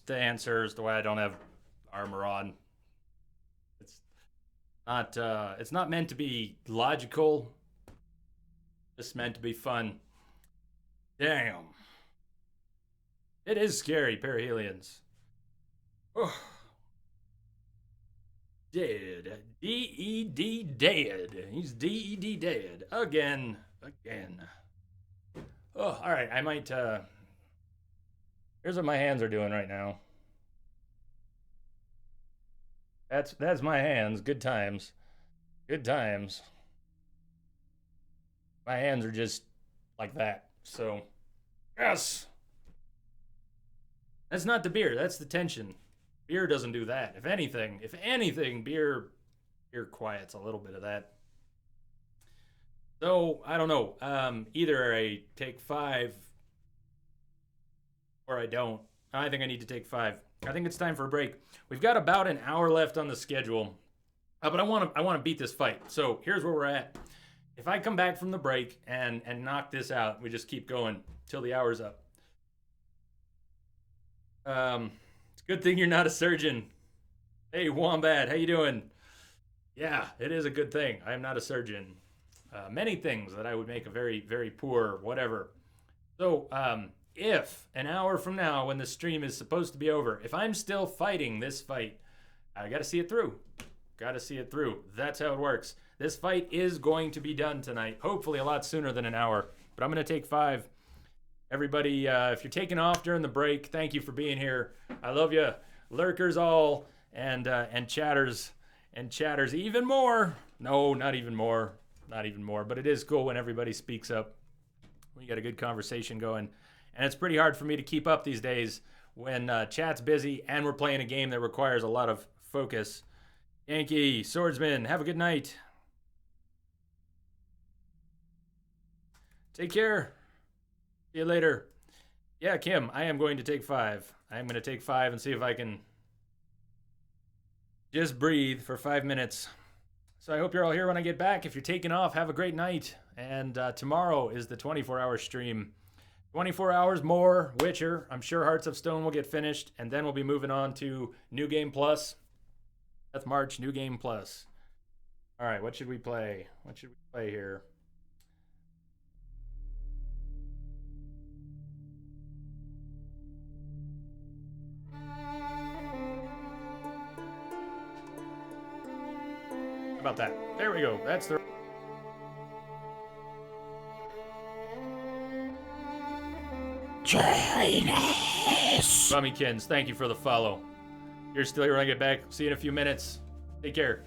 answer is the way I don't have armor on. It's it's not meant to be logical. It's meant to be fun. Damn. It is scary, perihelions. Oh. Dead. D-E-D dead. He's D-E-D dead. Again. Oh, alright, I might here's what my hands are doing right now. That's my hands. Good times. Good times. My hands are just like that. So, yes. That's not the beer. That's the tension. Beer doesn't do that. If anything, beer quiets a little bit of that. So, I don't know. Either I take 5 or I don't. I think I need to take 5. I think it's time for a break. We've got about an hour left on the schedule. But I want to beat this fight. So, here's where we're at. If I come back from the break and knock this out, we just keep going till the hour's up. It's a good thing you're not a surgeon. Hey, Wombat, how you doing? Yeah, it is a good thing. I am not a surgeon. Many things that I would make a very, very poor whatever. So, if an hour from now, when the stream is supposed to be over, if I'm still fighting this fight, I got to see it through. Got to see it through. That's how it works. This fight is going to be done tonight. Hopefully a lot sooner than an hour. But I'm going to take 5. Everybody, if you're taking off during the break, thank you for being here. I love you. Lurkers all, and chatters even more. No, not even more. Not even more. But it is cool when everybody speaks up. We got a good conversation going. And it's pretty hard for me to keep up these days when chat's busy and we're playing a game that requires a lot of focus. Yankee, Swordsman, have a good night. Take care. See you later. Yeah, Kim, I am going to take 5. I am going to take 5 and see if I can just breathe for 5 minutes. So I hope you're all here when I get back. If you're taking off, have a great night. And tomorrow is the 24-hour stream. 24 hours more, Witcher. I'm sure Hearts of Stone will get finished. And then we'll be moving on to New Game Plus. That's March, New Game Plus. All right, what should we play? What should we play here? How about that? There we go. That's the... Chinese! Bummykins, thank you for the follow. You're still here when I get back. See you in a few minutes. Take care.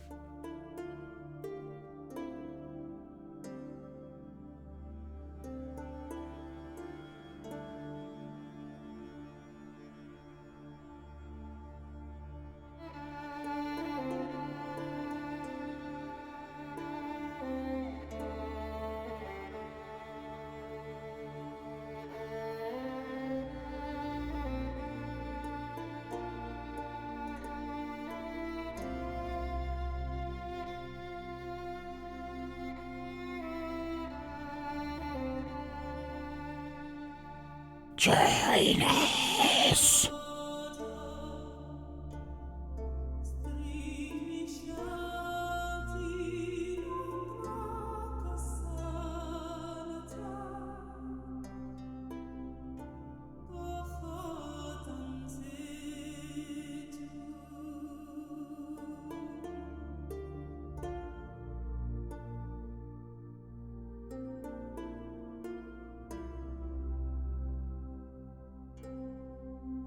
Chinese!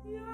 Yeah.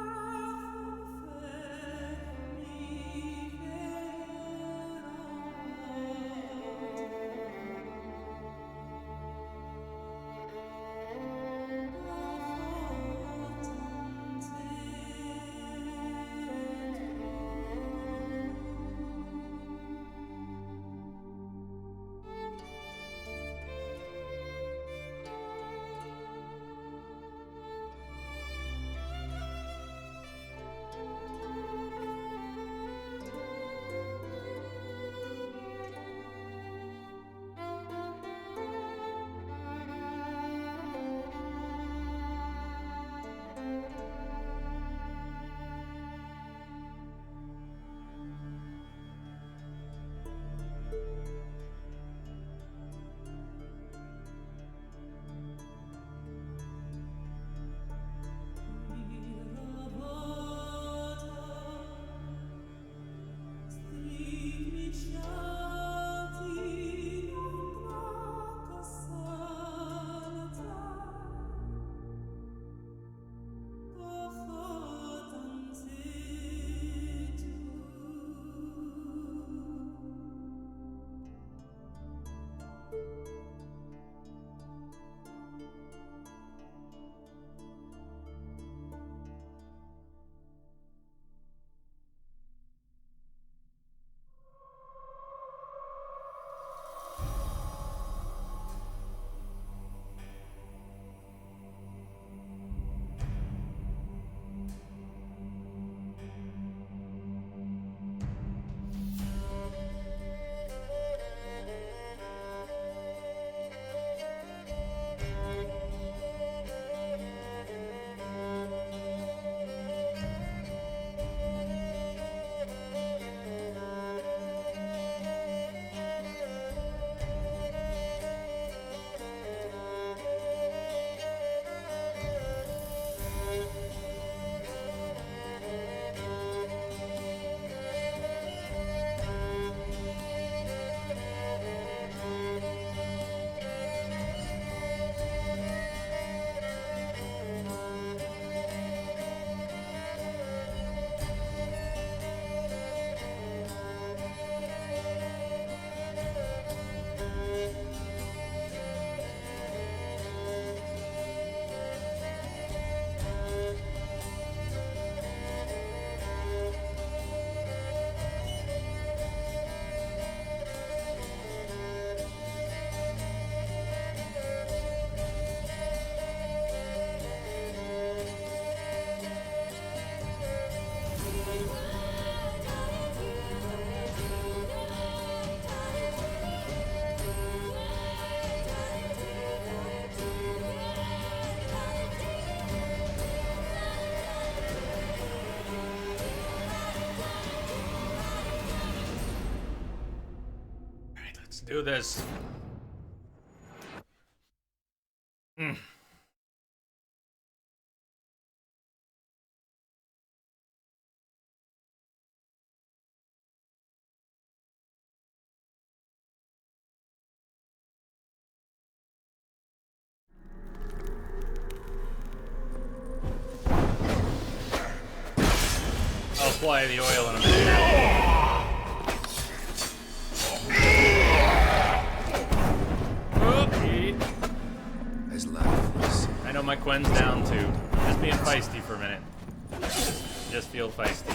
do this. I'll apply the oil in a minute. As lifeless. I know my Quen's down too. Just being feisty for a minute. Just feel feisty.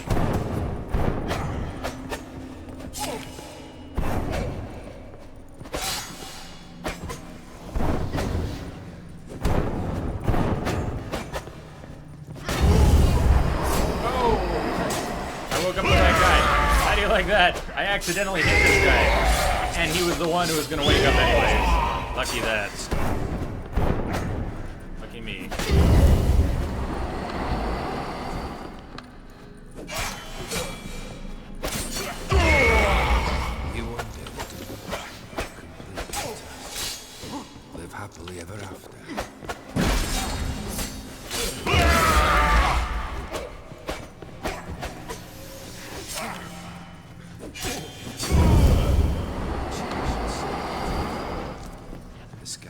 I woke up with that guy. How do you like that? I accidentally hit this guy. And he was the one who was gonna wake up anyways. Lucky that. Lucky me. You wonder what to do. Complete your task. Live happily ever after. The sky.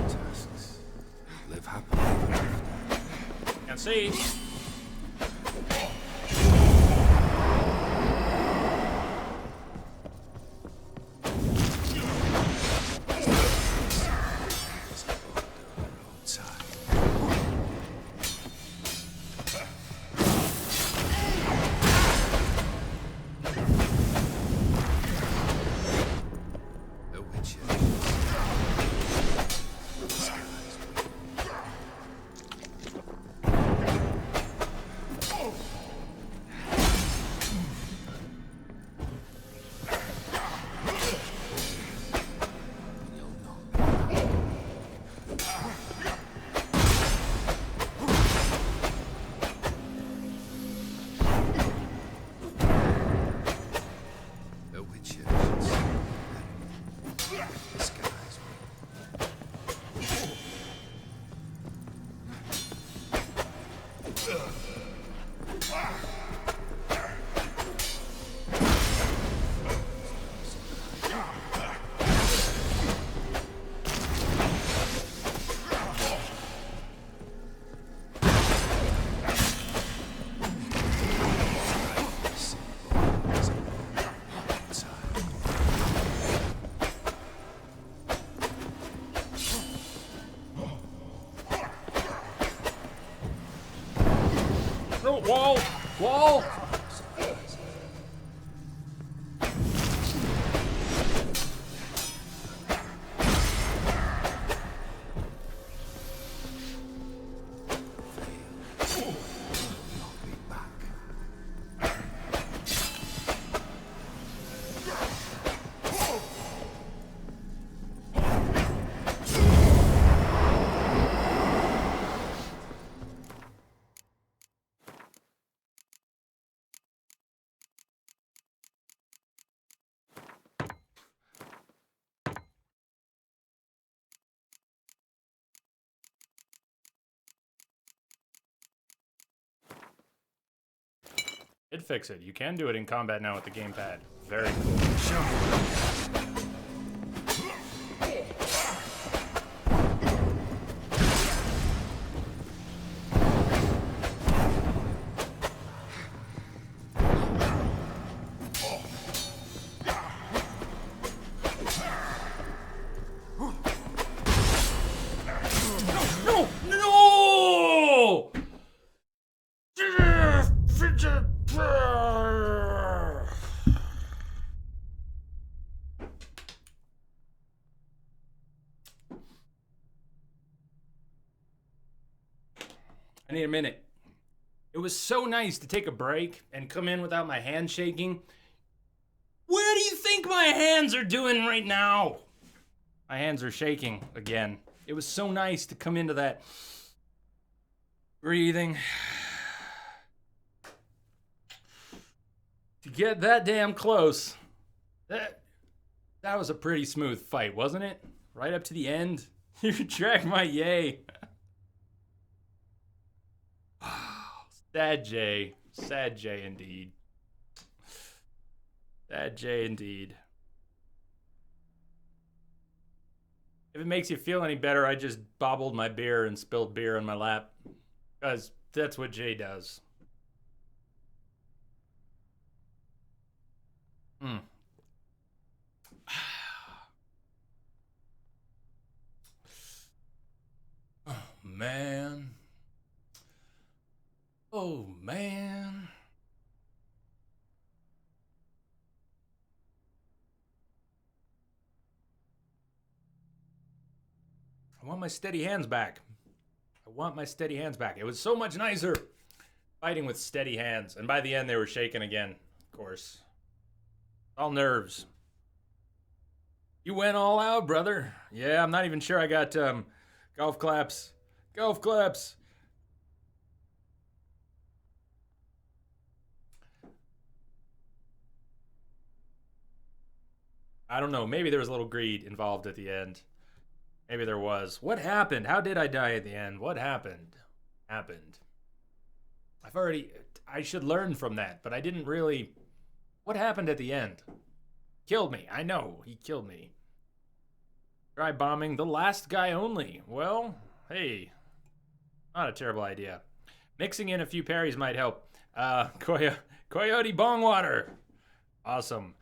Tasks. Live happily ever after. Can see. The witches. The skies. You'll know. The witches. The skies. No, wall! Wall! Be back. Did fix it. You can do it in combat now with the gamepad. Very cool. No! No! I need a minute. It was so nice to take a break and come in without my hand shaking. Where do you think my hands are doing right now? My hands are shaking again. It was so nice to come into that breathing. To get that damn close. That was a pretty smooth fight, wasn't it? Right up to the end. You dragged my yay. Sad Jay. Sad Jay indeed. Sad Jay indeed. If it makes you feel any better, I just bobbled my beer and spilled beer on my lap. Because that's what Jay does. Oh, man. Oh, man. I want my steady hands back. I want my steady hands back. It was so much nicer fighting with steady hands. And by the end, they were shaking again, of course. All nerves. You went all out, brother. Yeah, I'm not even sure I got golf claps. Golf claps. I don't know. Maybe there was a little greed involved at the end. Maybe there was. What happened? How did I die at the end? What happened? I should learn from that, but I didn't really. What happened at the end? Killed me. I know. He killed me. Try bombing the last guy only. Well, hey. Not a terrible idea. Mixing in a few parries might help. Coyote Bongwater. Awesome.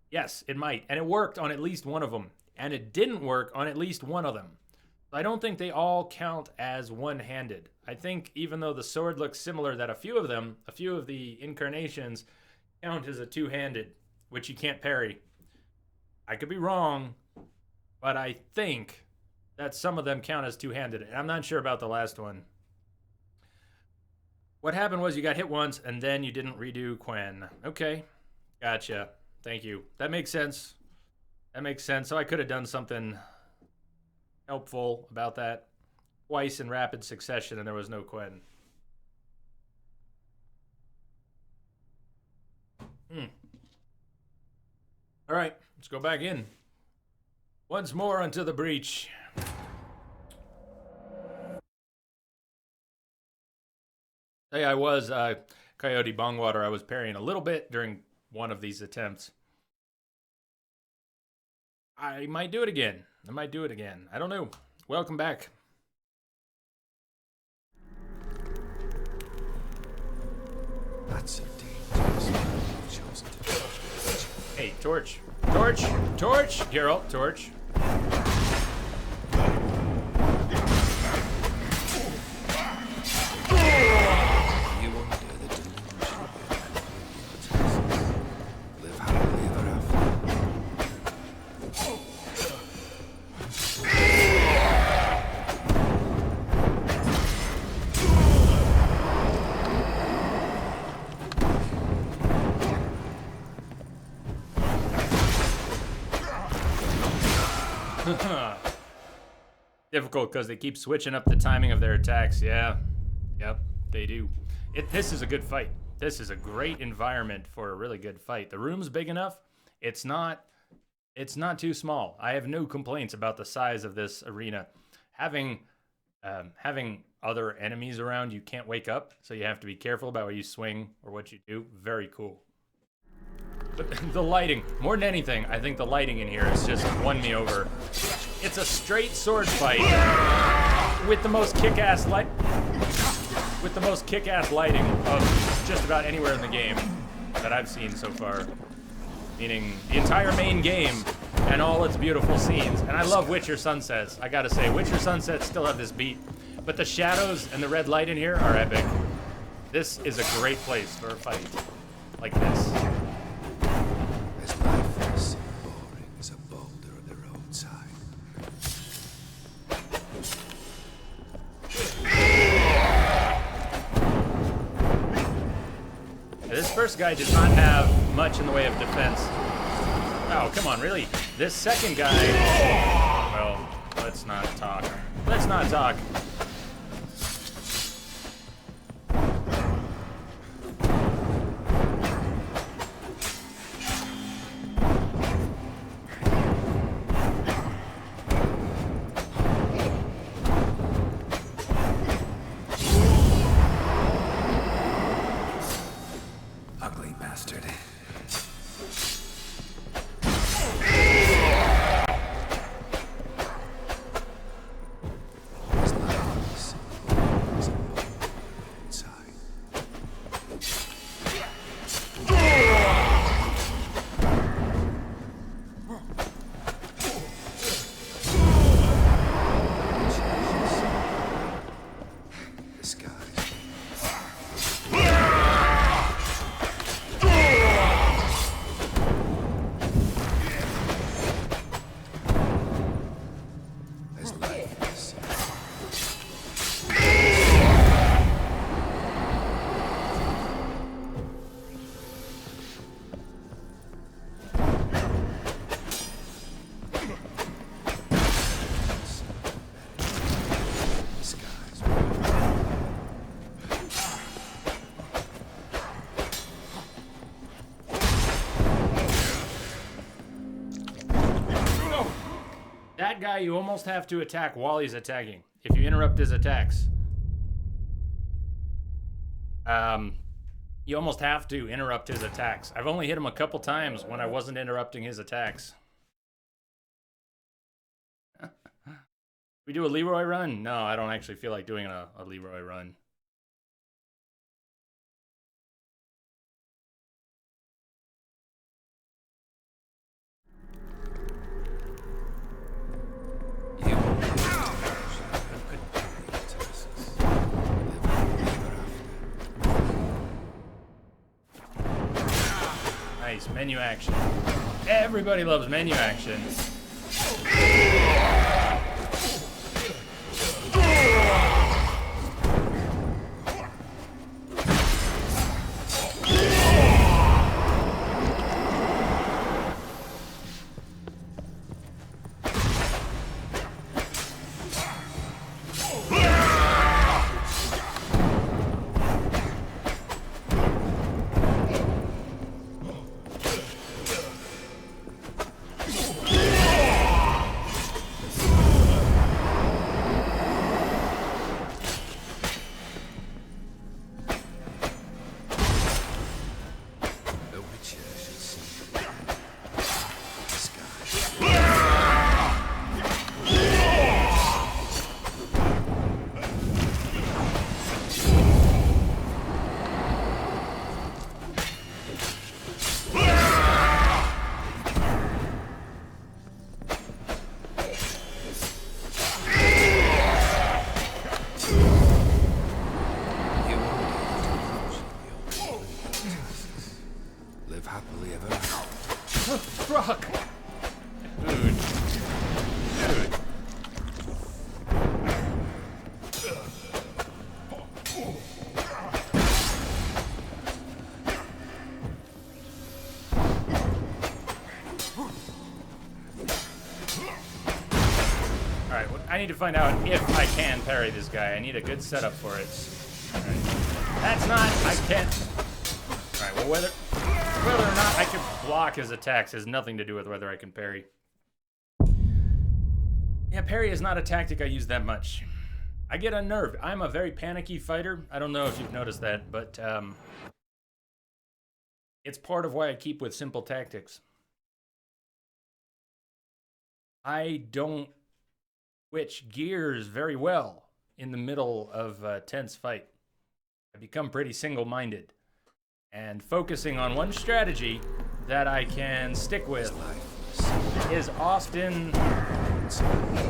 Yes, it might. And it worked on at least one of them. And it didn't work on at least one of them. I don't think they all count as one-handed. I think even though the sword looks similar, that a few of the incarnations count as a two-handed, which you can't parry. I could be wrong, but I think that some of them count as two-handed. And I'm not sure about the last one. What happened was you got hit once, and then you didn't redo Quen. Okay, gotcha. Thank you. That makes sense. So I could have done something helpful about that twice in rapid succession, and there was no Quen. All right, let's go back in. Once more onto the breach. Hey, I was Coyote Bongwater. I was parrying a little bit during one of these attempts. I might do it again. I don't know. Welcome back. That's a dangerous man you've chosen to touch. Hey, Torch, Geralt, Torch. You wonder the delusion will complete your tasks. Live happily ever after. Difficult because they keep switching up the timing of their attacks. Yeah. Yep, they do. This is a good fight. This is a great environment for a really good fight. The room's big enough. It's not too small. I have no complaints about the size of this arena. Having other enemies around, you can't wake up, so you have to be careful about where you swing or what you do. Very cool. But the lighting, more than anything, I think the lighting in here has just won me over. It's a straight sword fight with the most kick-ass lighting of just about anywhere in the game that I've seen so far. Meaning the entire main game and all its beautiful scenes. And I love Witcher Sunsets. I gotta say, Witcher Sunsets still have this beat. But the shadows and the red light in here are epic. This is a great place for a fight like this. His life is boring as a boulder at the roadside. This first guy did not have much in the way of defense. Oh, come on, really? This second guy... Well, let's not talk. Let's not talk. Ugly bastard. His lies. His inside. Disguise. As lifeless. Disguise. That guy you almost have to attack while he's attacking. If you interrupt his attacks. You almost have to interrupt his attacks. I've only hit him a couple times when I wasn't interrupting his attacks. We do a Leroy run? No, I don't actually feel like doing a Leroy run. You will be of completing your tasks. Live happily ever after. Nice, menu action. Everybody loves menu action. The Witcher should see the disguise. You will be tasks. Live happily ever after. Fuck! Dude. Dude. Alright, I need to find out if I can parry this guy. I need a good setup for it. Alright. That's not... I can't... Alright, well, whether or not I can block his attacks has nothing to do with whether I can parry. Yeah, parry is not a tactic I use that much. I get unnerved. I'm a very panicky fighter. I don't know if you've noticed that, but it's part of why I keep with simple tactics. I don't switch gears very well in the middle of a tense fight. I become pretty single-minded. And focusing on one strategy that I can stick with is often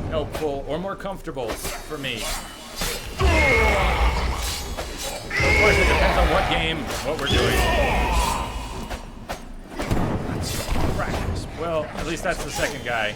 helpful or more comfortable for me. Of course, it depends on what game, what we're doing. That's practice. Well, at least that's the second guy.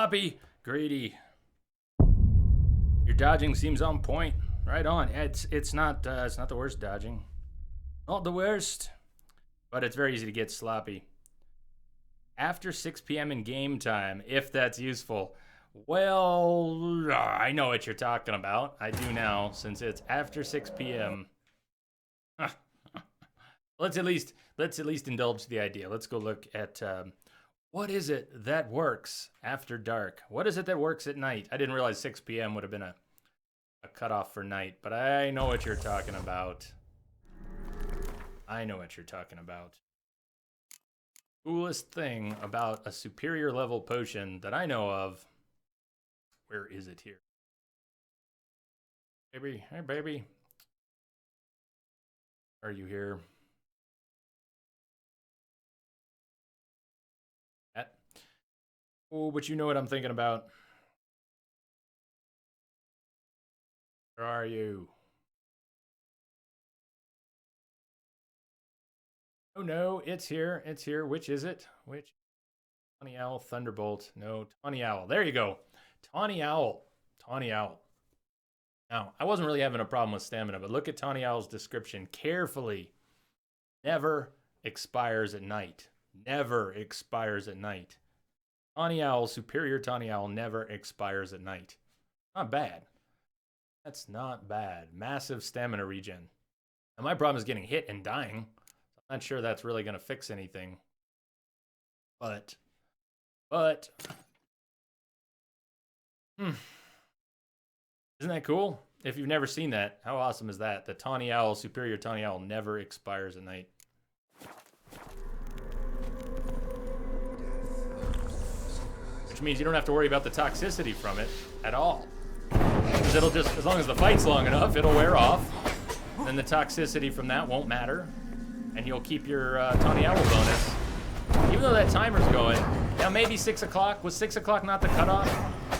sloppy, greedy. Your dodging seems on point. Right on. It's not the worst dodging. Not the worst. But it's very easy to get sloppy. After 6 p.m. in game time, if that's useful. Well, I know what you're talking about. I do now, since it's after 6 p.m. Let's at least indulge the idea. Let's go look at what is it that works after dark? What is it that works at night? I didn't realize 6 p.m. would have been a cutoff for night, but I know what you're talking about. I know what you're talking about. Coolest thing about a superior level potion that I know of. Where is it here? Baby, hey baby. Are you here? Oh, but you know what I'm thinking about. Where are you? Oh no, it's here. It's here. Which is it? Which? Tawny Owl, Thunderbolt. No, Tawny Owl. There you go. Tawny Owl. Tawny Owl. Now, I wasn't really having a problem with stamina, but look at Tawny Owl's description carefully. Never expires at night. Never expires at night. Tawny Owl, superior Tawny Owl, never expires at night. Not bad. That's not bad. Massive stamina regen. And my problem is getting hit and dying. I'm not sure that's really going to fix anything. But. Isn't that cool? If you've never seen that, how awesome is that? The Tawny Owl, superior Tawny Owl, never expires at night. Which means you don't have to worry about the toxicity from it at all. Because it'll just, as long as the fight's long enough, it'll wear off. Then the toxicity from that won't matter. And you'll keep your Tawny Owl bonus. Even though that timer's going. Now maybe 6 o'clock. Was 6 o'clock not the cutoff?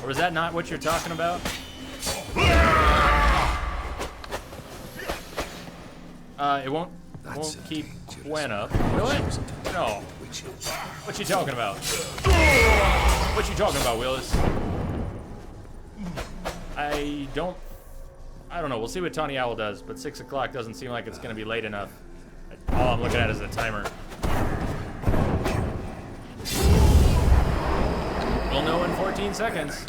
Or is that not what you're talking about? It won't keep Gwen up. Will it? No. What you talking about? What you talking about, Willis? I don't know. We'll see what Tawny Owl does, but 6 o'clock doesn't seem like it's going to be late enough. All I'm looking at is the timer. We'll know in 14 seconds.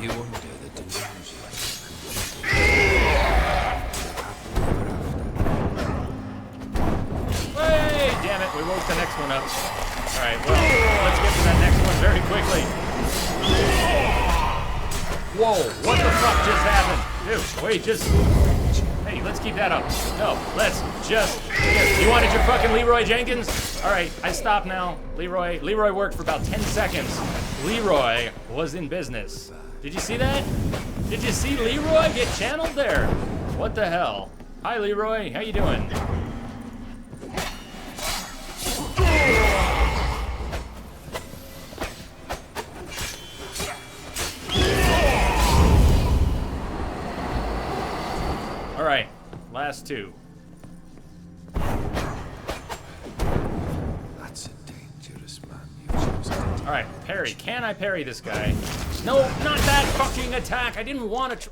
You wonder the delusion. Hey, damn it, we woke the next one up. Alright, well, let's get to that next one very quickly. Whoa, what the fuck just happened? Dude, wait, just... Hey, let's keep that up. No, let's just... You wanted your fucking Leroy Jenkins? Alright, I stop now. Leroy worked for about 10 seconds. Leroy was in business. Did you see that? Did you see Leroy get channeled there? What the hell? Hi, Leroy. How you doing? All right, last two. That's a dangerous man you chose to take. All right, parry. Can I parry this guy? No, not that fucking attack. I didn't want to.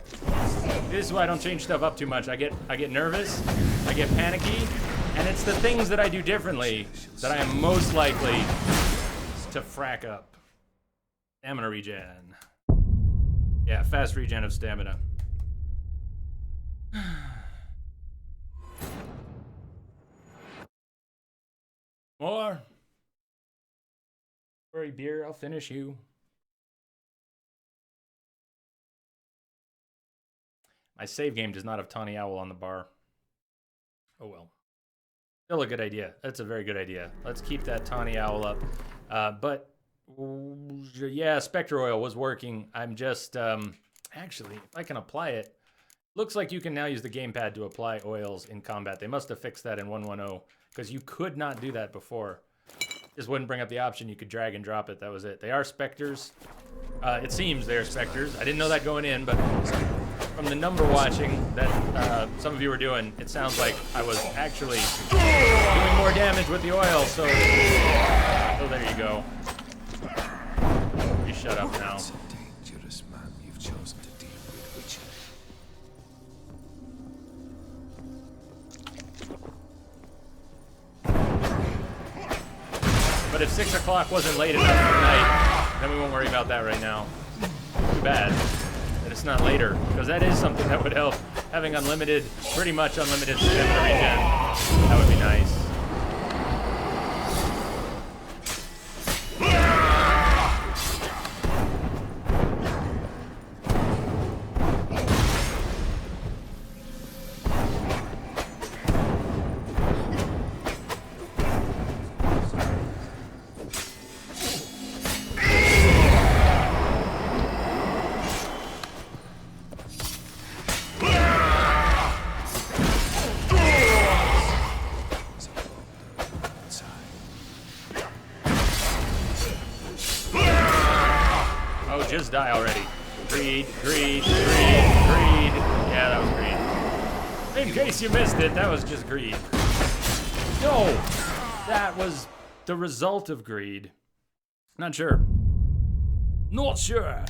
This is why I don't change stuff up too much. I get nervous, I get panicky, and it's the things that I do differently that I am most likely to frack up. Stamina regen. Yeah, fast regen of stamina. More. Worry, beer. I'll finish you. My save game does not have Tawny Owl on the bar. Oh well. Still a good idea. That's a very good idea. Let's keep that Tawny Owl up. But yeah, Spectre Oil was working. I'm just actually, if I can apply it. Looks like you can now use the gamepad to apply oils in combat. They must have fixed that in 1.10 because you could not do that before. Just wouldn't bring up the option. You could drag and drop it. That was it. They are Spectres. It seems they are Spectres. I didn't know that going in, but from the number watching that some of you were doing, it sounds like I was actually doing more damage with the oil. So there you go. shut up now. It's a dangerous man you've chosen to deal with, Witcher. But if 6 o'clock wasn't late enough for night, then we won't worry about that right now. Too bad that it's not later, because that is something that would help. Having unlimited, pretty much unlimited stamina regen. That would be nice. Just die already. Greed, greed, greed, greed. Yeah, that was greed. In case you missed it, that was just greed. No! That was the result of greed. Not sure. Not sure.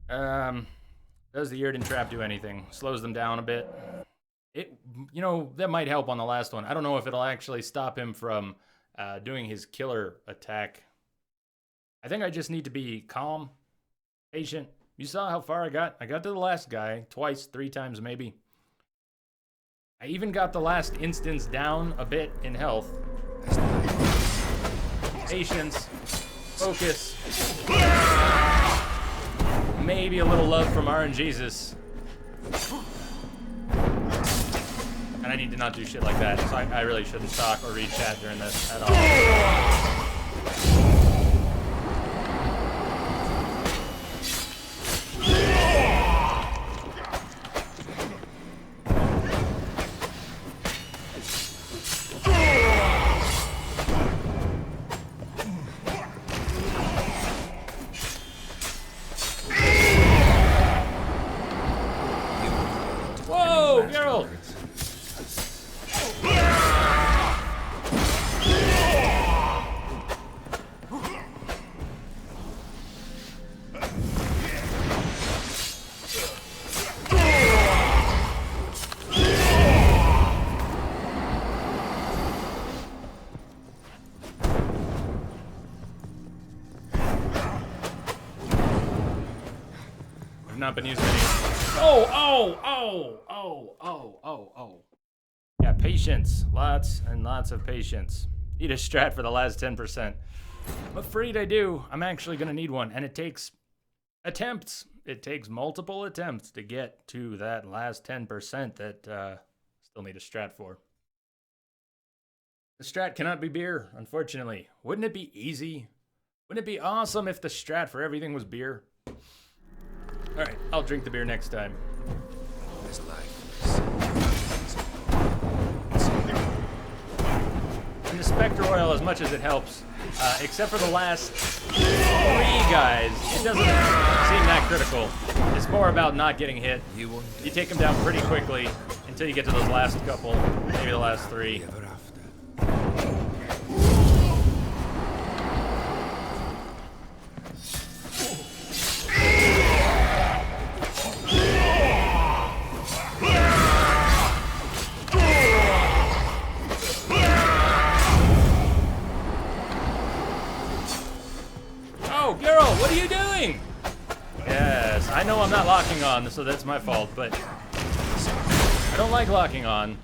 Does the Yrden trap do anything? Slows them down a bit. You know, that might help on the last one. I don't know if it'll actually stop him from doing his killer attack. I think I just need to be calm, patient. You saw how far I got. I got to the last guy twice, 3 times maybe. I even got the last instance down a bit in health. Patience, focus, maybe a little love from RNGesus. And I need to not do shit like that, so I really shouldn't talk or read chat during this at all. Not been using any. Oh. Yeah, patience. Lots and lots of patience. Need a strat for the last 10%. I'm afraid I do. I'm actually going to need one. And it takes attempts. It takes multiple attempts to get to that last 10% that still need a strat for. The strat cannot be beer, unfortunately. Wouldn't it be easy? Wouldn't it be awesome if the strat for everything was beer? Alright, I'll drink the beer next time. And the Spectre Oil, as much as it helps, except for the last 3 guys, it doesn't seem that critical. It's more about not getting hit. You take them down pretty quickly until you get to those last couple, maybe the last 3. What are you doing? Yes, I know I'm not locking on, so that's my fault, but I don't like locking on,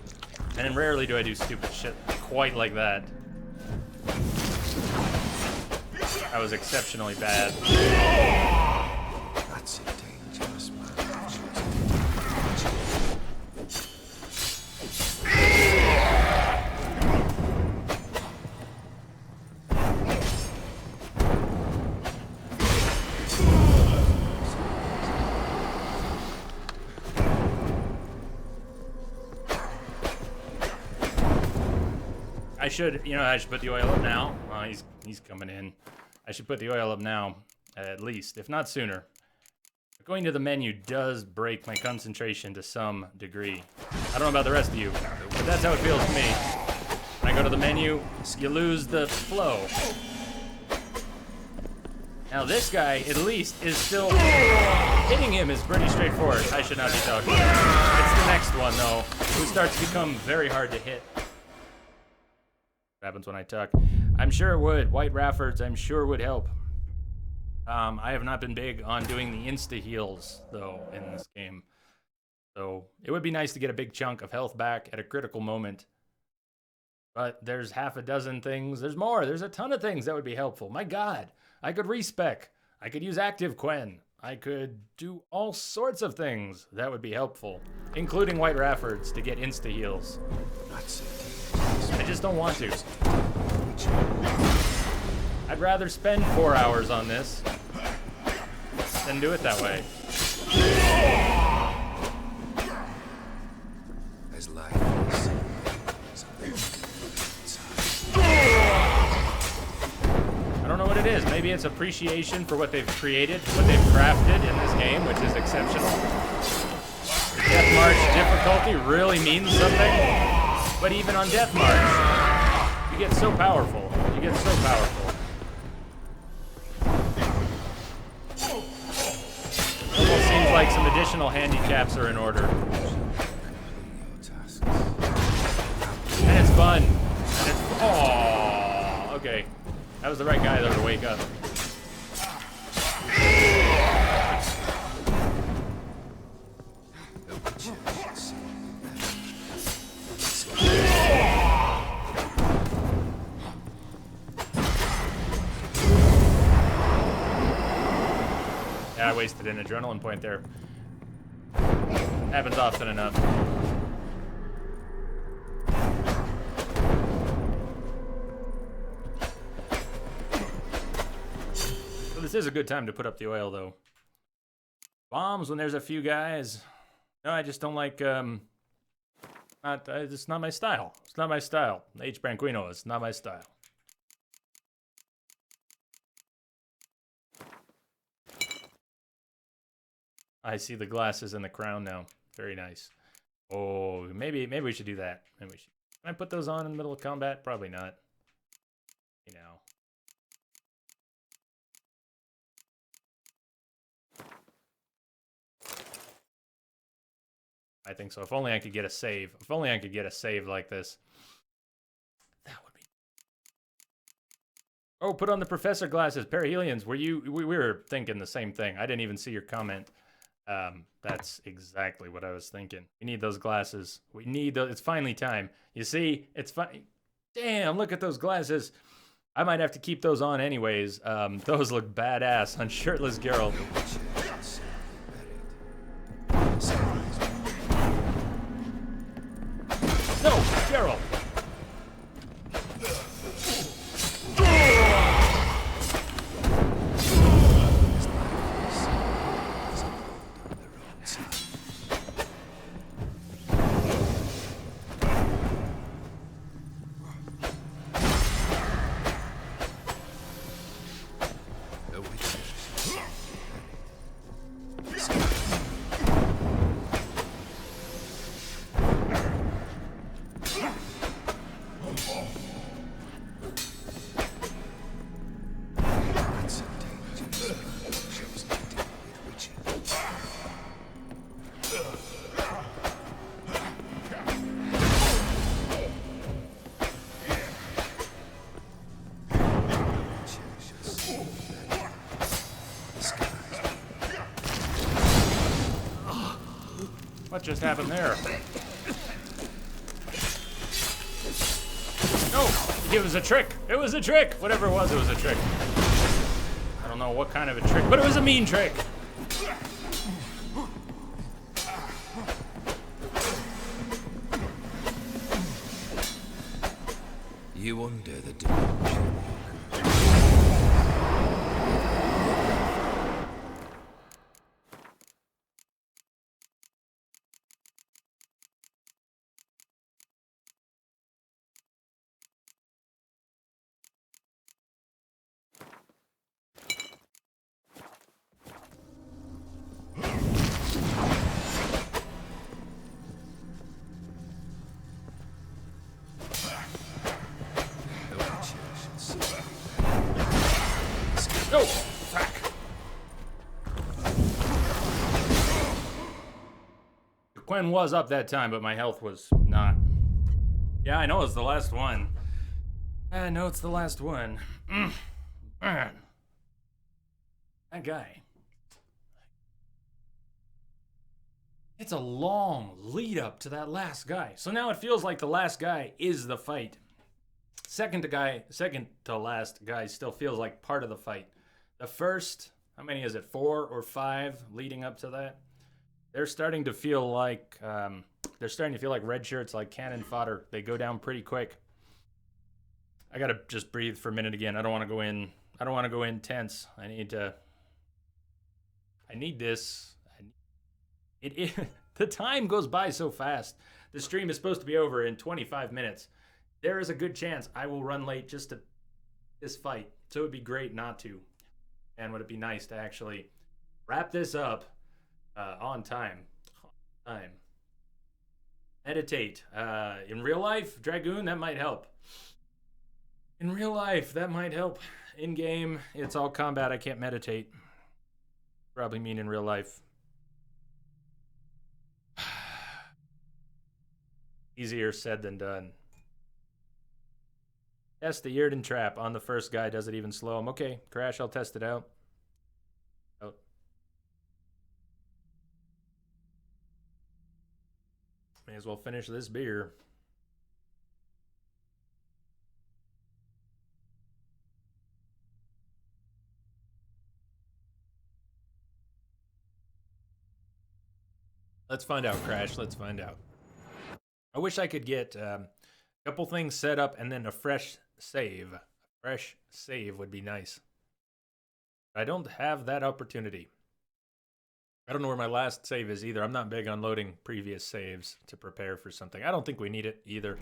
and rarely do I do stupid shit quite like that. I was exceptionally bad. That's a dangerous man. I should put the oil up now. He's coming in. I should put the oil up now, at least, if not sooner. But going to the menu does break my concentration to some degree. I don't know about the rest of you, but that's how it feels to me. When I go to the menu, you lose the flow. Now this guy, at least, is still... Hitting him is pretty straightforward. I should not be talking. It's the next one, though, who starts to become very hard to hit. What happens when I tuck? I'm sure it would. White Raffords, I'm sure would help. I have not been big on doing the insta-heals, though, in this game. So it would be nice to get a big chunk of health back at a critical moment. But there's half a dozen things. There's more. There's a ton of things that would be helpful. My God. I could respec. I could use active Quen. I could do all sorts of things that would be helpful, including White Raffords to get insta-heals. I just don't want to. I'd rather spend 4 hours on this than do it that way. As life I don't know what it is. Maybe it's appreciation for what they've created, what they've crafted in this game, which is exceptional. The Death March difficulty really means something, but even on Death March, you get so powerful. You get so powerful. It almost seems like some additional handicaps are in order. And it's fun. And it's... Oh, okay. That was the right guy, though, to wake up. Yeah, I wasted an adrenaline point there. Happens often enough. This is a good time to put up the oil, though. Bombs when there's a few guys. No, I just don't like, it's not my style. It's not my style. H. Branquino, it's not my style. I see the glasses and the crown now. Very nice. Oh, maybe we should do that. Maybe we should. Can I put those on in the middle of combat? Probably not. You know. I think so. If only I could get a save. If only I could get a save like this. That would be... Oh, put on the professor glasses. Perihelions, we were thinking the same thing. I didn't even see your comment. That's exactly what I was thinking. We need those glasses. We need those. It's finally time. You see? It's fine. Damn, look at those glasses. I might have to keep those on anyways. Those look badass on shirtless Geralt. No, Geralt! What just happened there? No! It was a trick! It was a trick! Whatever it was a trick. I don't know what kind of a trick, but it was a mean trick! You under the delusion. No, Quen was up that time, but my health was not. Yeah, I know it's the last one. I know it's the last one. Man. That guy. It's a long lead up to that last guy. So now it feels like the last guy is the fight. Second to last guy still feels like part of the fight. The first, how many is it? 4 or 5 leading up to that? They're starting to feel like red shirts, like cannon fodder. They go down pretty quick. I gotta just breathe for a minute again. I don't want to go in. I don't want to go in tense. I need this. The time goes by so fast. The stream is supposed to be over in 25 minutes. There is a good chance I will run late just to this fight. So it would be great not to. And would it be nice to actually wrap this up on time. Meditate. In real life, Dragoon, that might help. In real life, that might help. In game, it's all combat. I can't meditate. Probably mean in real life. Easier said than done. Test the Yrden trap on the first guy. Does it even slow him? Okay, Crash, I'll test it out. Oh. May as well finish this beer. Let's find out, Crash. Let's find out. I wish I could get a couple things set up and then a fresh save. A fresh save would be nice. I don't have that opportunity. I don't know where my last save is either. I'm not big on loading previous saves to prepare for something. I don't think we need it either.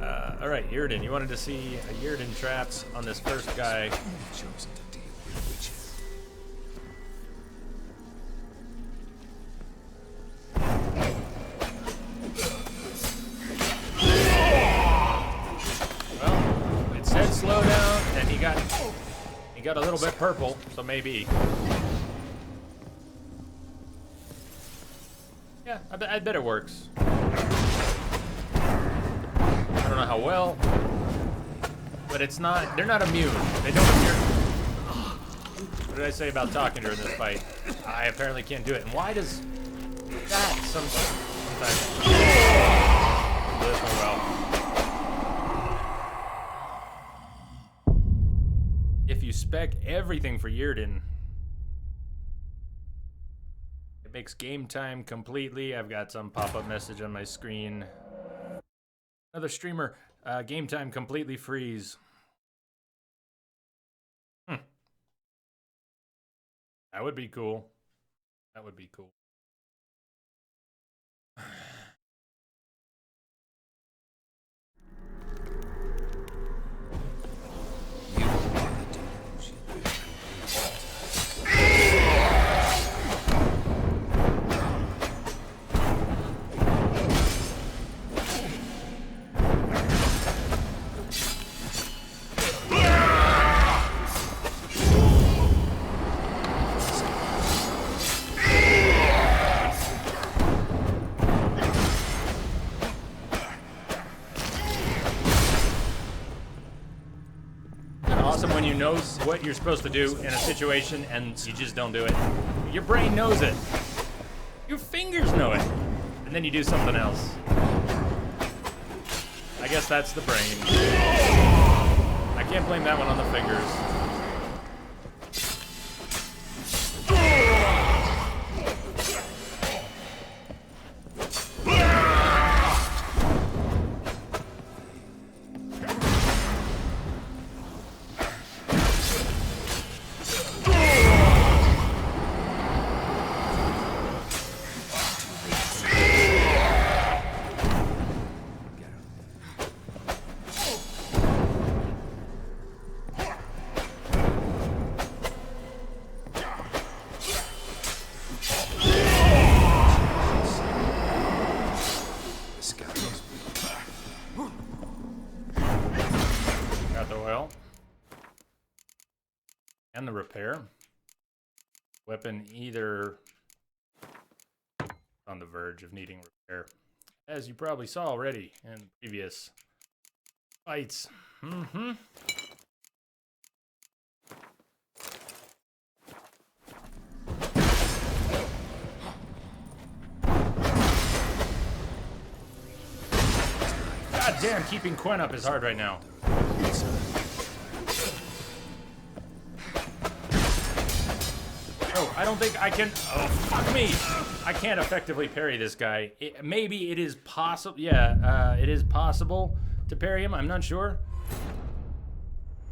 All right, Yrden. You wanted to see a Yrden trap on this first guy. Chosen to deal with witches. Well, it said slow down, and he got a little bit purple, so maybe. Yeah, I bet it works. I don't know how well, but it's not. They're not immune. They don't appear. What did I say about talking during this fight? I apparently can't do it. And why does that sometimes do this one well? If you spec everything for Yrden, it makes game time completely. I've got some pop-up message on my screen. Another streamer, game time completely freeze. That would be cool. That would be cool. When you know what you're supposed to do in a situation and you just don't do it. Your brain knows it. Your fingers know it. And then you do something else. I guess that's the brain. I can't blame that one on the fingers. The repair weapon either on the verge of needing repair, as you probably saw already in previous fights. God damn, keeping Quen up is hard right now. Oh, I don't think I can. Oh, fuck me! I can't effectively parry this guy. Maybe it is possible. Yeah, it is possible to parry him. I'm not sure.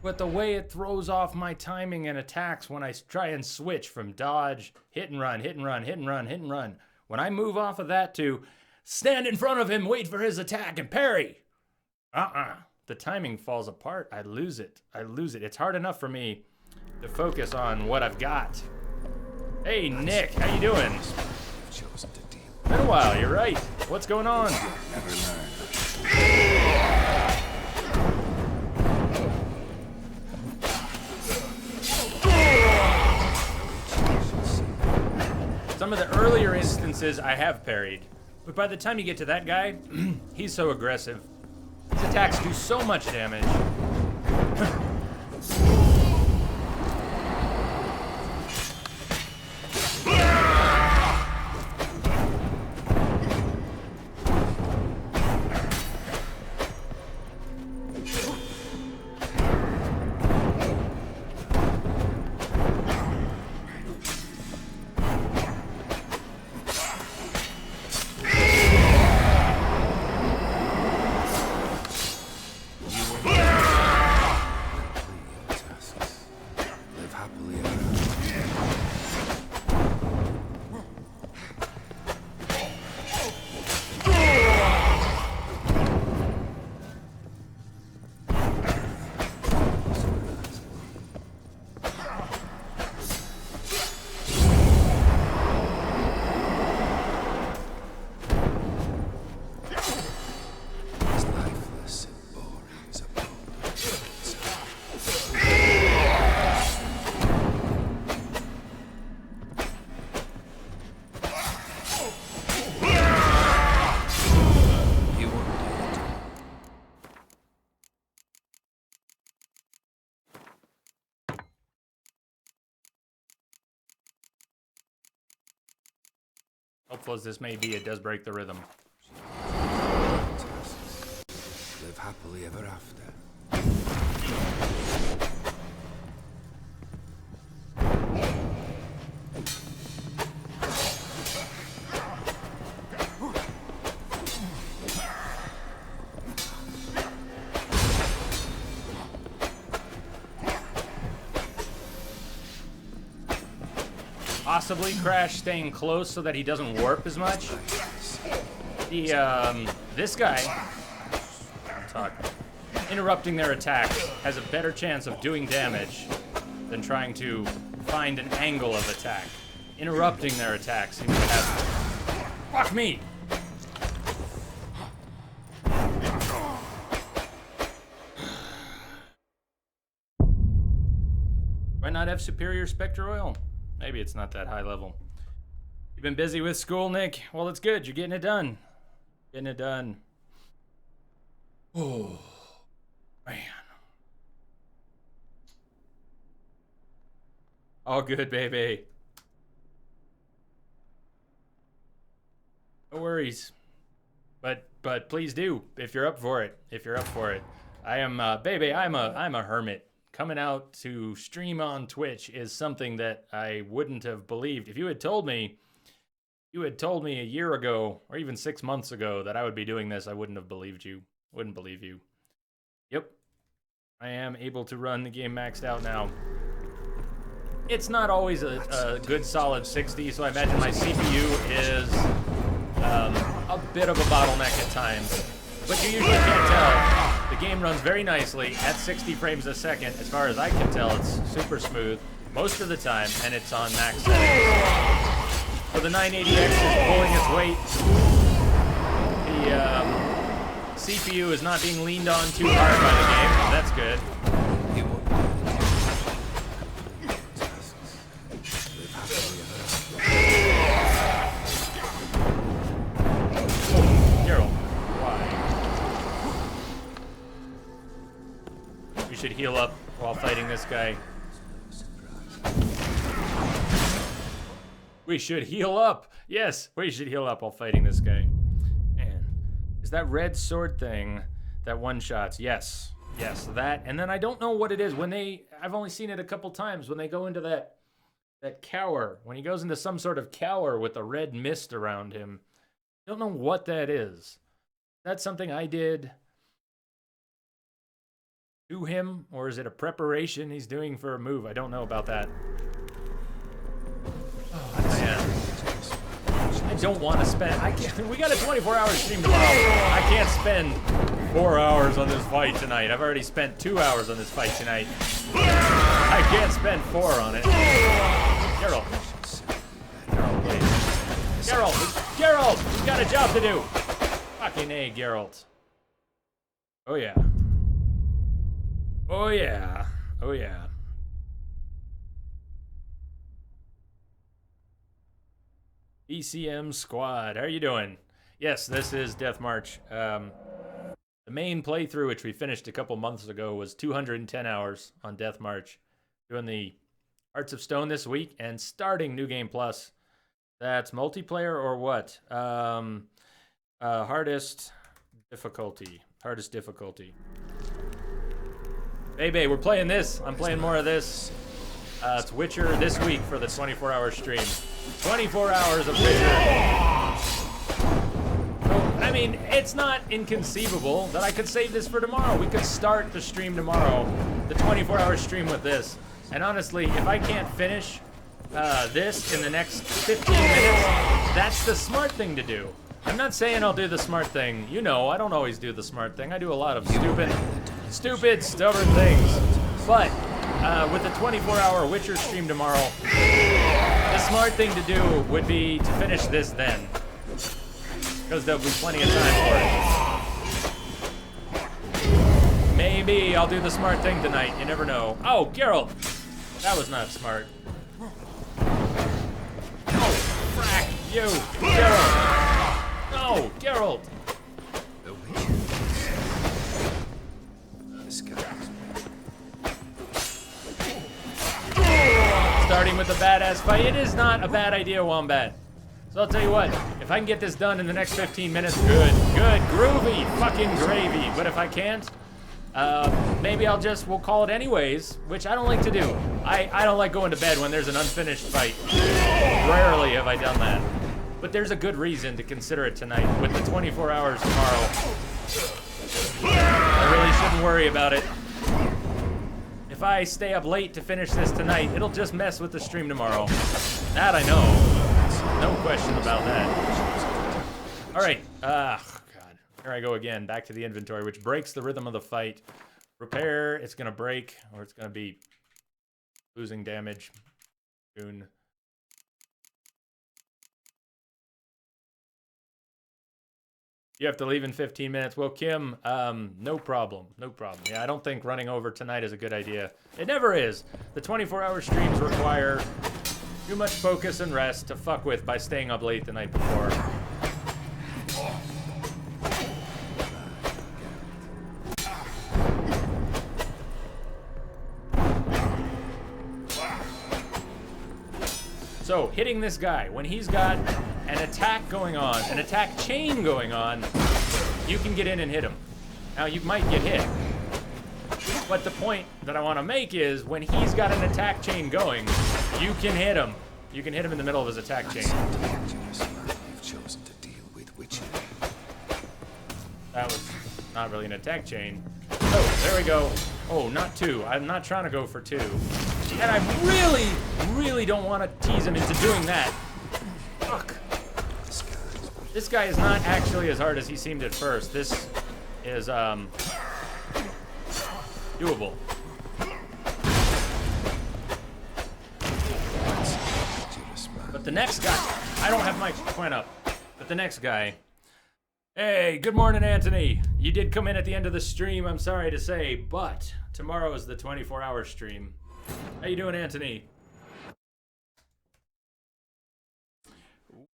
But the way it throws off my timing and attacks when I try and switch from dodge, hit and run, hit and run, hit and run, hit and run. When I move off of that to stand in front of him, wait for his attack, and parry. The timing falls apart. I lose it. It's hard enough for me to focus on what I've got. Hey, Nick, how you doing? Been a while, you're right. What's going on? Never learn. Some of the earlier instances I have parried, but by the time you get to that guy, he's so aggressive. His attacks do so much damage. Hopeful as this may be, it does break the rhythm. Live happily ever after. Possibly Crash staying close so that he doesn't warp as much. This guy, interrupting their attack has a better chance of doing damage than trying to find an angle of attack. Interrupting their attack seems to have... Fuck me! Might not have superior Spectre Oil. Maybe it's not that high level. You've been busy with school, Nick? Well, it's good. You're getting it done. Getting it done. Oh, man. All good, baby. No worries. But please do, if you're up for it. If you're up for it. I am, baby, I'm a hermit. Coming out to stream on Twitch is something that I wouldn't have believed. If you had told me a year ago or even 6 months ago that I would be doing this, I wouldn't have believed you. Wouldn't believe you. Yep. I am able to run the game maxed out now. It's not always a good solid 60, so I imagine my CPU is a bit of a bottleneck at times. But you usually can't tell. The game runs very nicely at 60 frames a second. As far as I can tell, it's super smooth most of the time, and it's on max settings. So the 980X is pulling its weight. The CPU is not being leaned on too hard by the game. That's good. heal up while fighting this guy. We should heal up. Yes, we should heal up while fighting this guy. Man, is that red sword thing that one-shots? Yes. Yes, that. And then I don't know what it is. I've only seen it a couple times when they go into that cower. When he goes into some sort of cower with a red mist around him. I don't know what that is. That's something I did to him, or is it a preparation he's doing for a move? I don't know about that. Oh, man. I don't want to spend... we got a 24-hour stream tomorrow. I can't spend 4 hours on this fight tonight. I've already spent 2 hours on this fight tonight. I can't spend 4 on it. Geralt. Geralt, please. Geralt! We've got a job to do! Fucking A, Geralt. Oh, yeah. Oh, yeah. Oh, yeah. ECM Squad, how are you doing? Yes, this is Death March. The main playthrough, which we finished a couple months ago, was 210 hours on Death March. Doing the Hearts of Stone this week and starting New Game Plus. That's multiplayer or what? Hardest difficulty. Hardest difficulty. Baby, we're playing this. I'm playing more of this. It's Witcher this week for the 24-hour stream. 24 hours of Witcher. So, I mean, it's not inconceivable that I could save this for tomorrow. We could start the stream tomorrow, the 24-hour stream with this. And honestly, if I can't finish this in the next 15 minutes, that's the smart thing to do. I'm not saying I'll do the smart thing. You know, I don't always do the smart thing. I do a lot of stupid, stubborn things. But with the 24-hour Witcher stream tomorrow, the smart thing to do would be to finish this then. Because there'll be plenty of time for it. Maybe I'll do the smart thing tonight. You never know. Oh, Geralt! That was not smart. Oh, frack you, Geralt! No, Geralt! Starting with a badass fight. It is not a bad idea, Wombat. So I'll tell you what, if I can get this done in the next 15 minutes, good, groovy, fucking gravy. But if I can't, maybe we'll call it anyways, which I don't like to do. I don't like going to bed when there's an unfinished fight. Rarely have I done that. But there's a good reason to consider it tonight. With the 24 hours tomorrow, I really shouldn't worry about it. If I stay up late to finish this tonight, it'll just mess with the stream tomorrow. That I know. No question about that. All right. God. Here I go again. Back to the inventory, which breaks the rhythm of the fight. Repair. It's going to break, or it's going to be losing damage soon. You have to leave in 15 minutes. Well, Kim, no problem. No problem. Yeah, I don't think running over tonight is a good idea. It never is. The 24-hour streams require too much focus and rest to fuck with by staying up late the night before. So, hitting this guy, when he's got an attack going on, an attack chain going on, you can get in and hit him. Now, you might get hit. But the point that I want to make is, when he's got an attack chain going, you can hit him. You can hit him in the middle of his attack chain. You've chosen to deal with Witcher. That was not really an attack chain. Oh, there we go. Oh, not 2. I'm not trying to go for 2. And I really don't want to tease him into doing that. Fuck. This guy is not actually as hard as he seemed at first. This is, doable. But the next guy, I don't have my point up, but the next guy. Hey, good morning, Anthony. You did come in at the end of the stream, I'm sorry to say, but tomorrow is the 24-hour stream. How you doing, Anthony?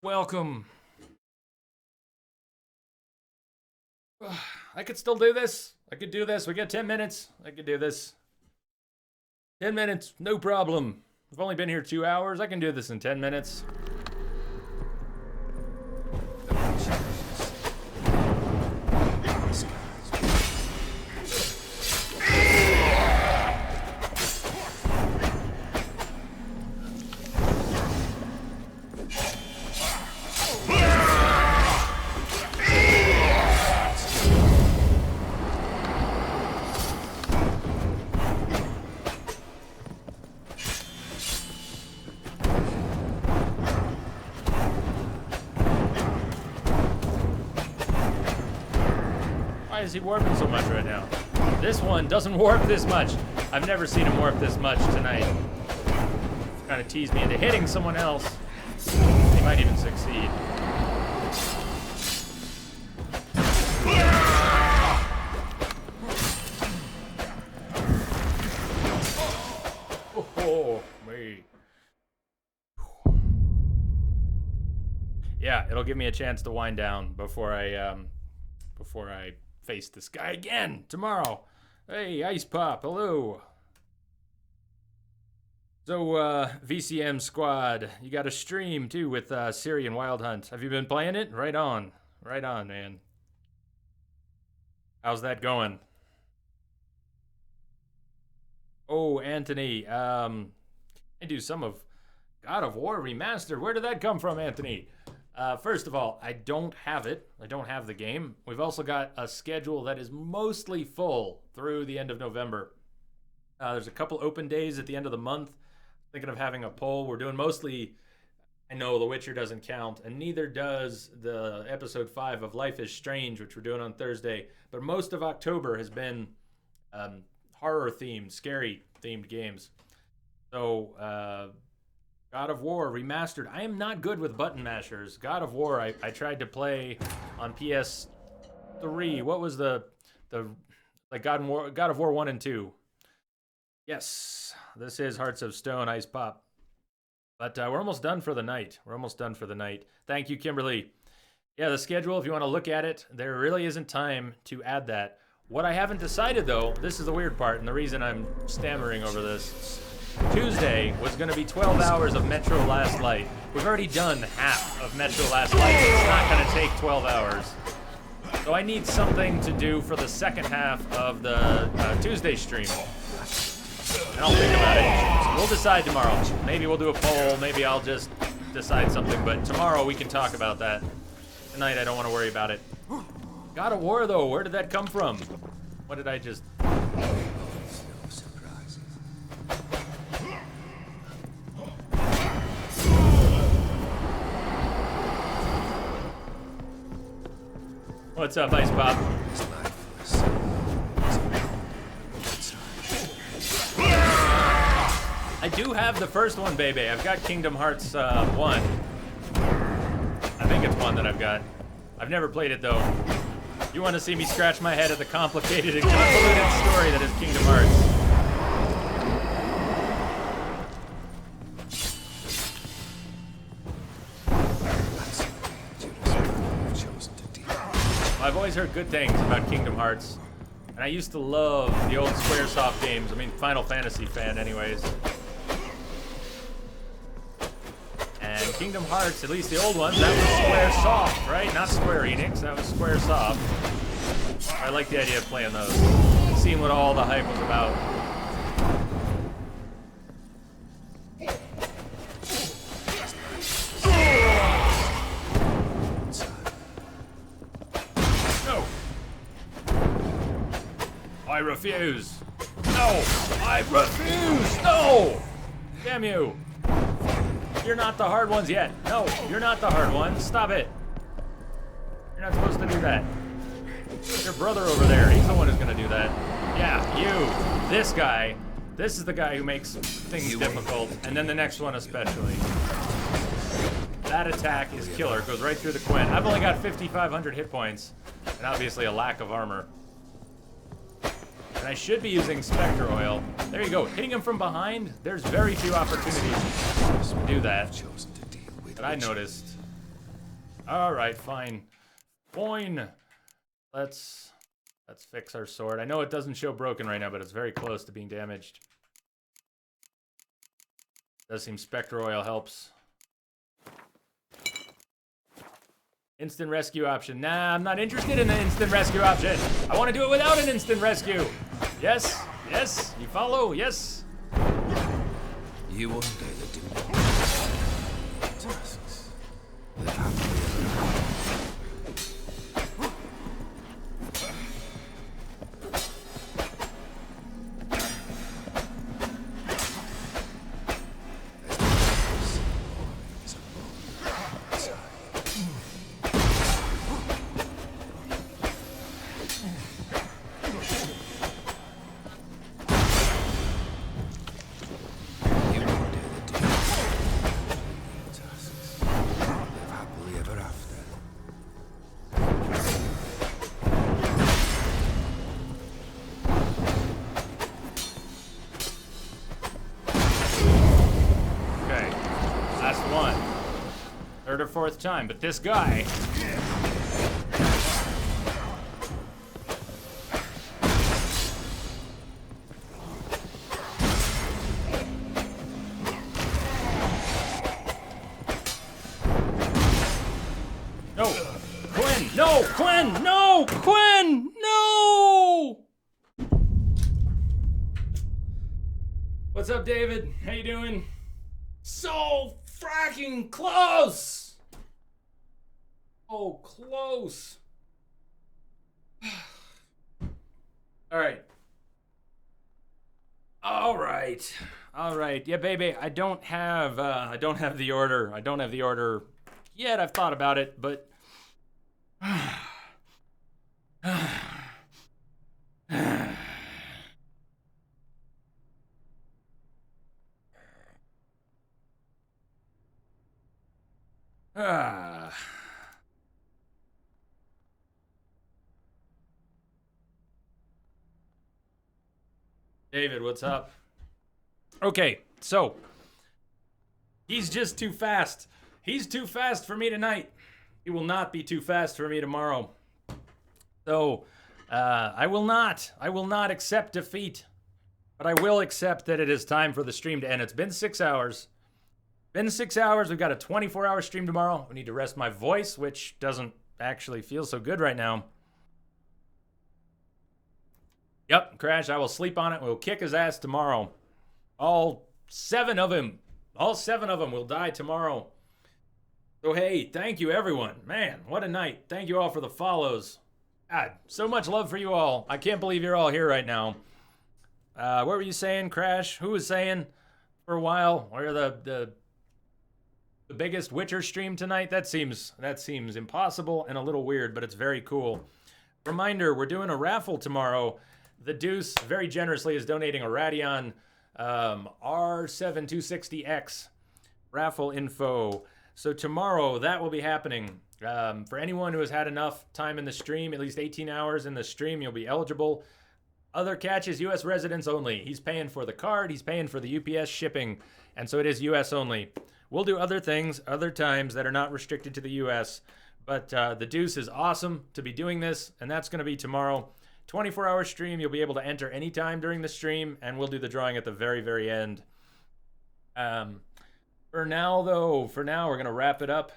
Welcome. I could still do this. I could do this. We got 10 minutes. I could do this. 10 minutes, no problem. I've only been here 2 hours. I can do this in 10 minutes. Why is he warping so much right now? This one doesn't warp this much. I've never seen him warp this much tonight. Trying to tease me into hitting someone else. He might even succeed. Oh, me. Yeah, it'll give me a chance to wind down before I face this guy again tomorrow. Hey, Ice Pop, hello. So, VCM Squad, you got a stream too with Syrian Wild Hunt. Have you been playing it? Right on, man. How's that going? Oh, Anthony, I do some of God of War Remastered. Where did that come from, Anthony? First of all, I don't have it. I don't have the game. We've also got a schedule that is mostly full through the end of November. There's a couple open days at the end of the month. Thinking of having a poll. We're doing mostly, I know The Witcher doesn't count, and neither does the episode 5 of Life is Strange, which we're doing on Thursday. But most of October has been horror-themed, scary-themed games. So, God of War Remastered. I am not good with button mashers. God of War, I tried to play on PS3. What was the like God of War 1 and 2? Yes, this is Hearts of Stone, Ice Pop. But we're almost done for the night. Thank you, Kimberly. Yeah, the schedule, if you want to look at it, there really isn't time to add that. What I haven't decided, though, this is the weird part, and the reason I'm stammering over this. Tuesday was going to be 12 hours of Metro Last Light. We've already done half of Metro Last Light. It's not going to take 12 hours. So I need something to do for the second half of the Tuesday stream. And I'll think about it. We'll decide tomorrow. Maybe we'll do a poll. Maybe I'll just decide something. But tomorrow we can talk about that. Tonight I don't want to worry about it. God of War, though. Where did that come from? What did I just... What's up, Ice Pop? I do have the first one, baby. I've got Kingdom Hearts 1. I think it's 1 that I've got. I've never played it, though. You want to see me scratch my head at the complicated and convoluted story that is Kingdom Hearts. I've always heard good things about Kingdom Hearts, and I used to love the old Squaresoft games. I mean, Final Fantasy fan anyways. And Kingdom Hearts, at least the old ones, that was Squaresoft, right? Not Square Enix, that was Squaresoft. I like the idea of playing those, and seeing what all the hype was about. I refuse. No, I refuse. No. Damn you. You're not the hard ones yet. No, you're not the hard ones. Stop it. You're not supposed to do that. Your brother over there, he's the one who's going to do that. Yeah, you. This guy. This is the guy who makes things difficult. And then the next one especially. That attack is killer. It goes right through the Quinn. I've only got 5,500 hit points. And obviously a lack of armor. And I should be using Spectre Oil. There you go. Hitting him from behind, there's very few opportunities to do that. That I noticed. Alright, fine. Fine. Let's fix our sword. I know it doesn't show broken right now, but it's very close to being damaged. Does seem Spectre Oil helps. Instant rescue option. Nah, I'm not interested in the instant rescue option. I want to do it without an instant rescue. Yes, yes, you follow, yes. You wonder the delusion your tasks. Live happily ever after. You wonder the delusion your tasks. Live happily ever after. Okay, last one. Third or fourth time, but this guy. No, Quinn, no, Quinn, no, Quinn, no! What's up, David? How you doing? So fracking close! Oh, close. All right. All right. Yeah, baby, I don't have the order. I don't have the order yet. I've thought about it, but David, what's up? Okay, so he's just too fast. He's too fast for me tonight. He will not be too fast for me tomorrow. So I will not accept defeat, but I will accept that it is time for the stream to end. It's been 6 hours. Been 6 hours. We've got a 24-hour stream tomorrow. We need to rest my voice, which doesn't actually feel so good right now. Yep, Crash, I will sleep on it. We'll kick his ass tomorrow. All 7 of them. All 7 of them will die tomorrow. So, hey, thank you, everyone. Man, what a night. Thank you all for the follows. God, so much love for you all. I can't believe you're all here right now. What were you saying, Crash? Who was saying for a while? We're the biggest Witcher stream tonight? That seems impossible and a little weird, but it's very cool. Reminder, we're doing a raffle tomorrow. The Deuce very generously is donating a Radeon R7 260X raffle info. So tomorrow that will be happening. For anyone who has had enough time in the stream, at least 18 hours in the stream, you'll be eligible. Other catches, U.S. residents only. He's paying for the card. He's paying for the UPS shipping. And so it is U.S. only. We'll do other things, other times that are not restricted to the U.S. But the Deuce is awesome to be doing this. And that's going to be tomorrow. 24-hour stream. You'll be able to enter anytime during the stream. And we'll do the drawing at the very, very end. For now, we're going to wrap it up.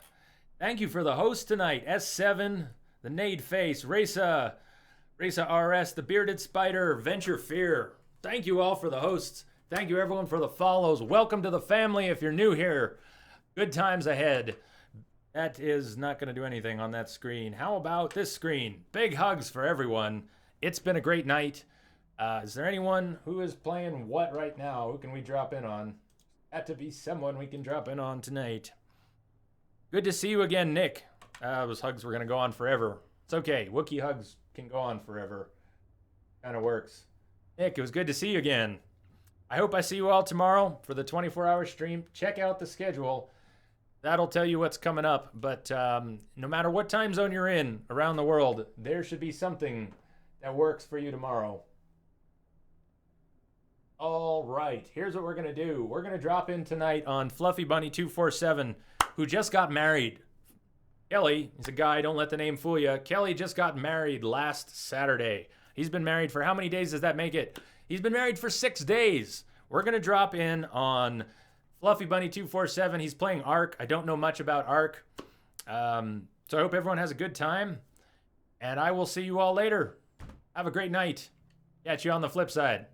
Thank you for the host tonight. S7, the Nade Face, Reza RS, the Bearded Spider, Venture Fear. Thank you all for the hosts. Thank you everyone for the follows. Welcome to the family if you're new here. Good times ahead. That is not going to do anything on that screen. How about this screen? Big hugs for everyone. It's been a great night. Is there anyone who is playing what right now? Who can we drop in on? Got to be someone we can drop in on tonight. Good to see you again, Nick. Those hugs were going to go on forever. It's okay. Wookiee hugs can go on forever. Kind of works. Nick, it was good to see you again. I hope I see you all tomorrow for the 24-hour stream. Check out the schedule. That'll tell you what's coming up. But no matter what time zone you're in around the world, there should be something that works for you tomorrow. All right, here's what we're going to do. We're going to drop in tonight on Fluffy Bunny 247, who just got married. Kelly, he's a guy, don't let the name fool you. Kelly just got married last Saturday. He's been married for how many days does that make it? He's been married for 6 days. We're going to drop in on Fluffy Bunny 247. He's playing Ark. I don't know much about Ark. So I hope everyone has a good time. And I will see you all later. Have a great night. Catch you on the flip side.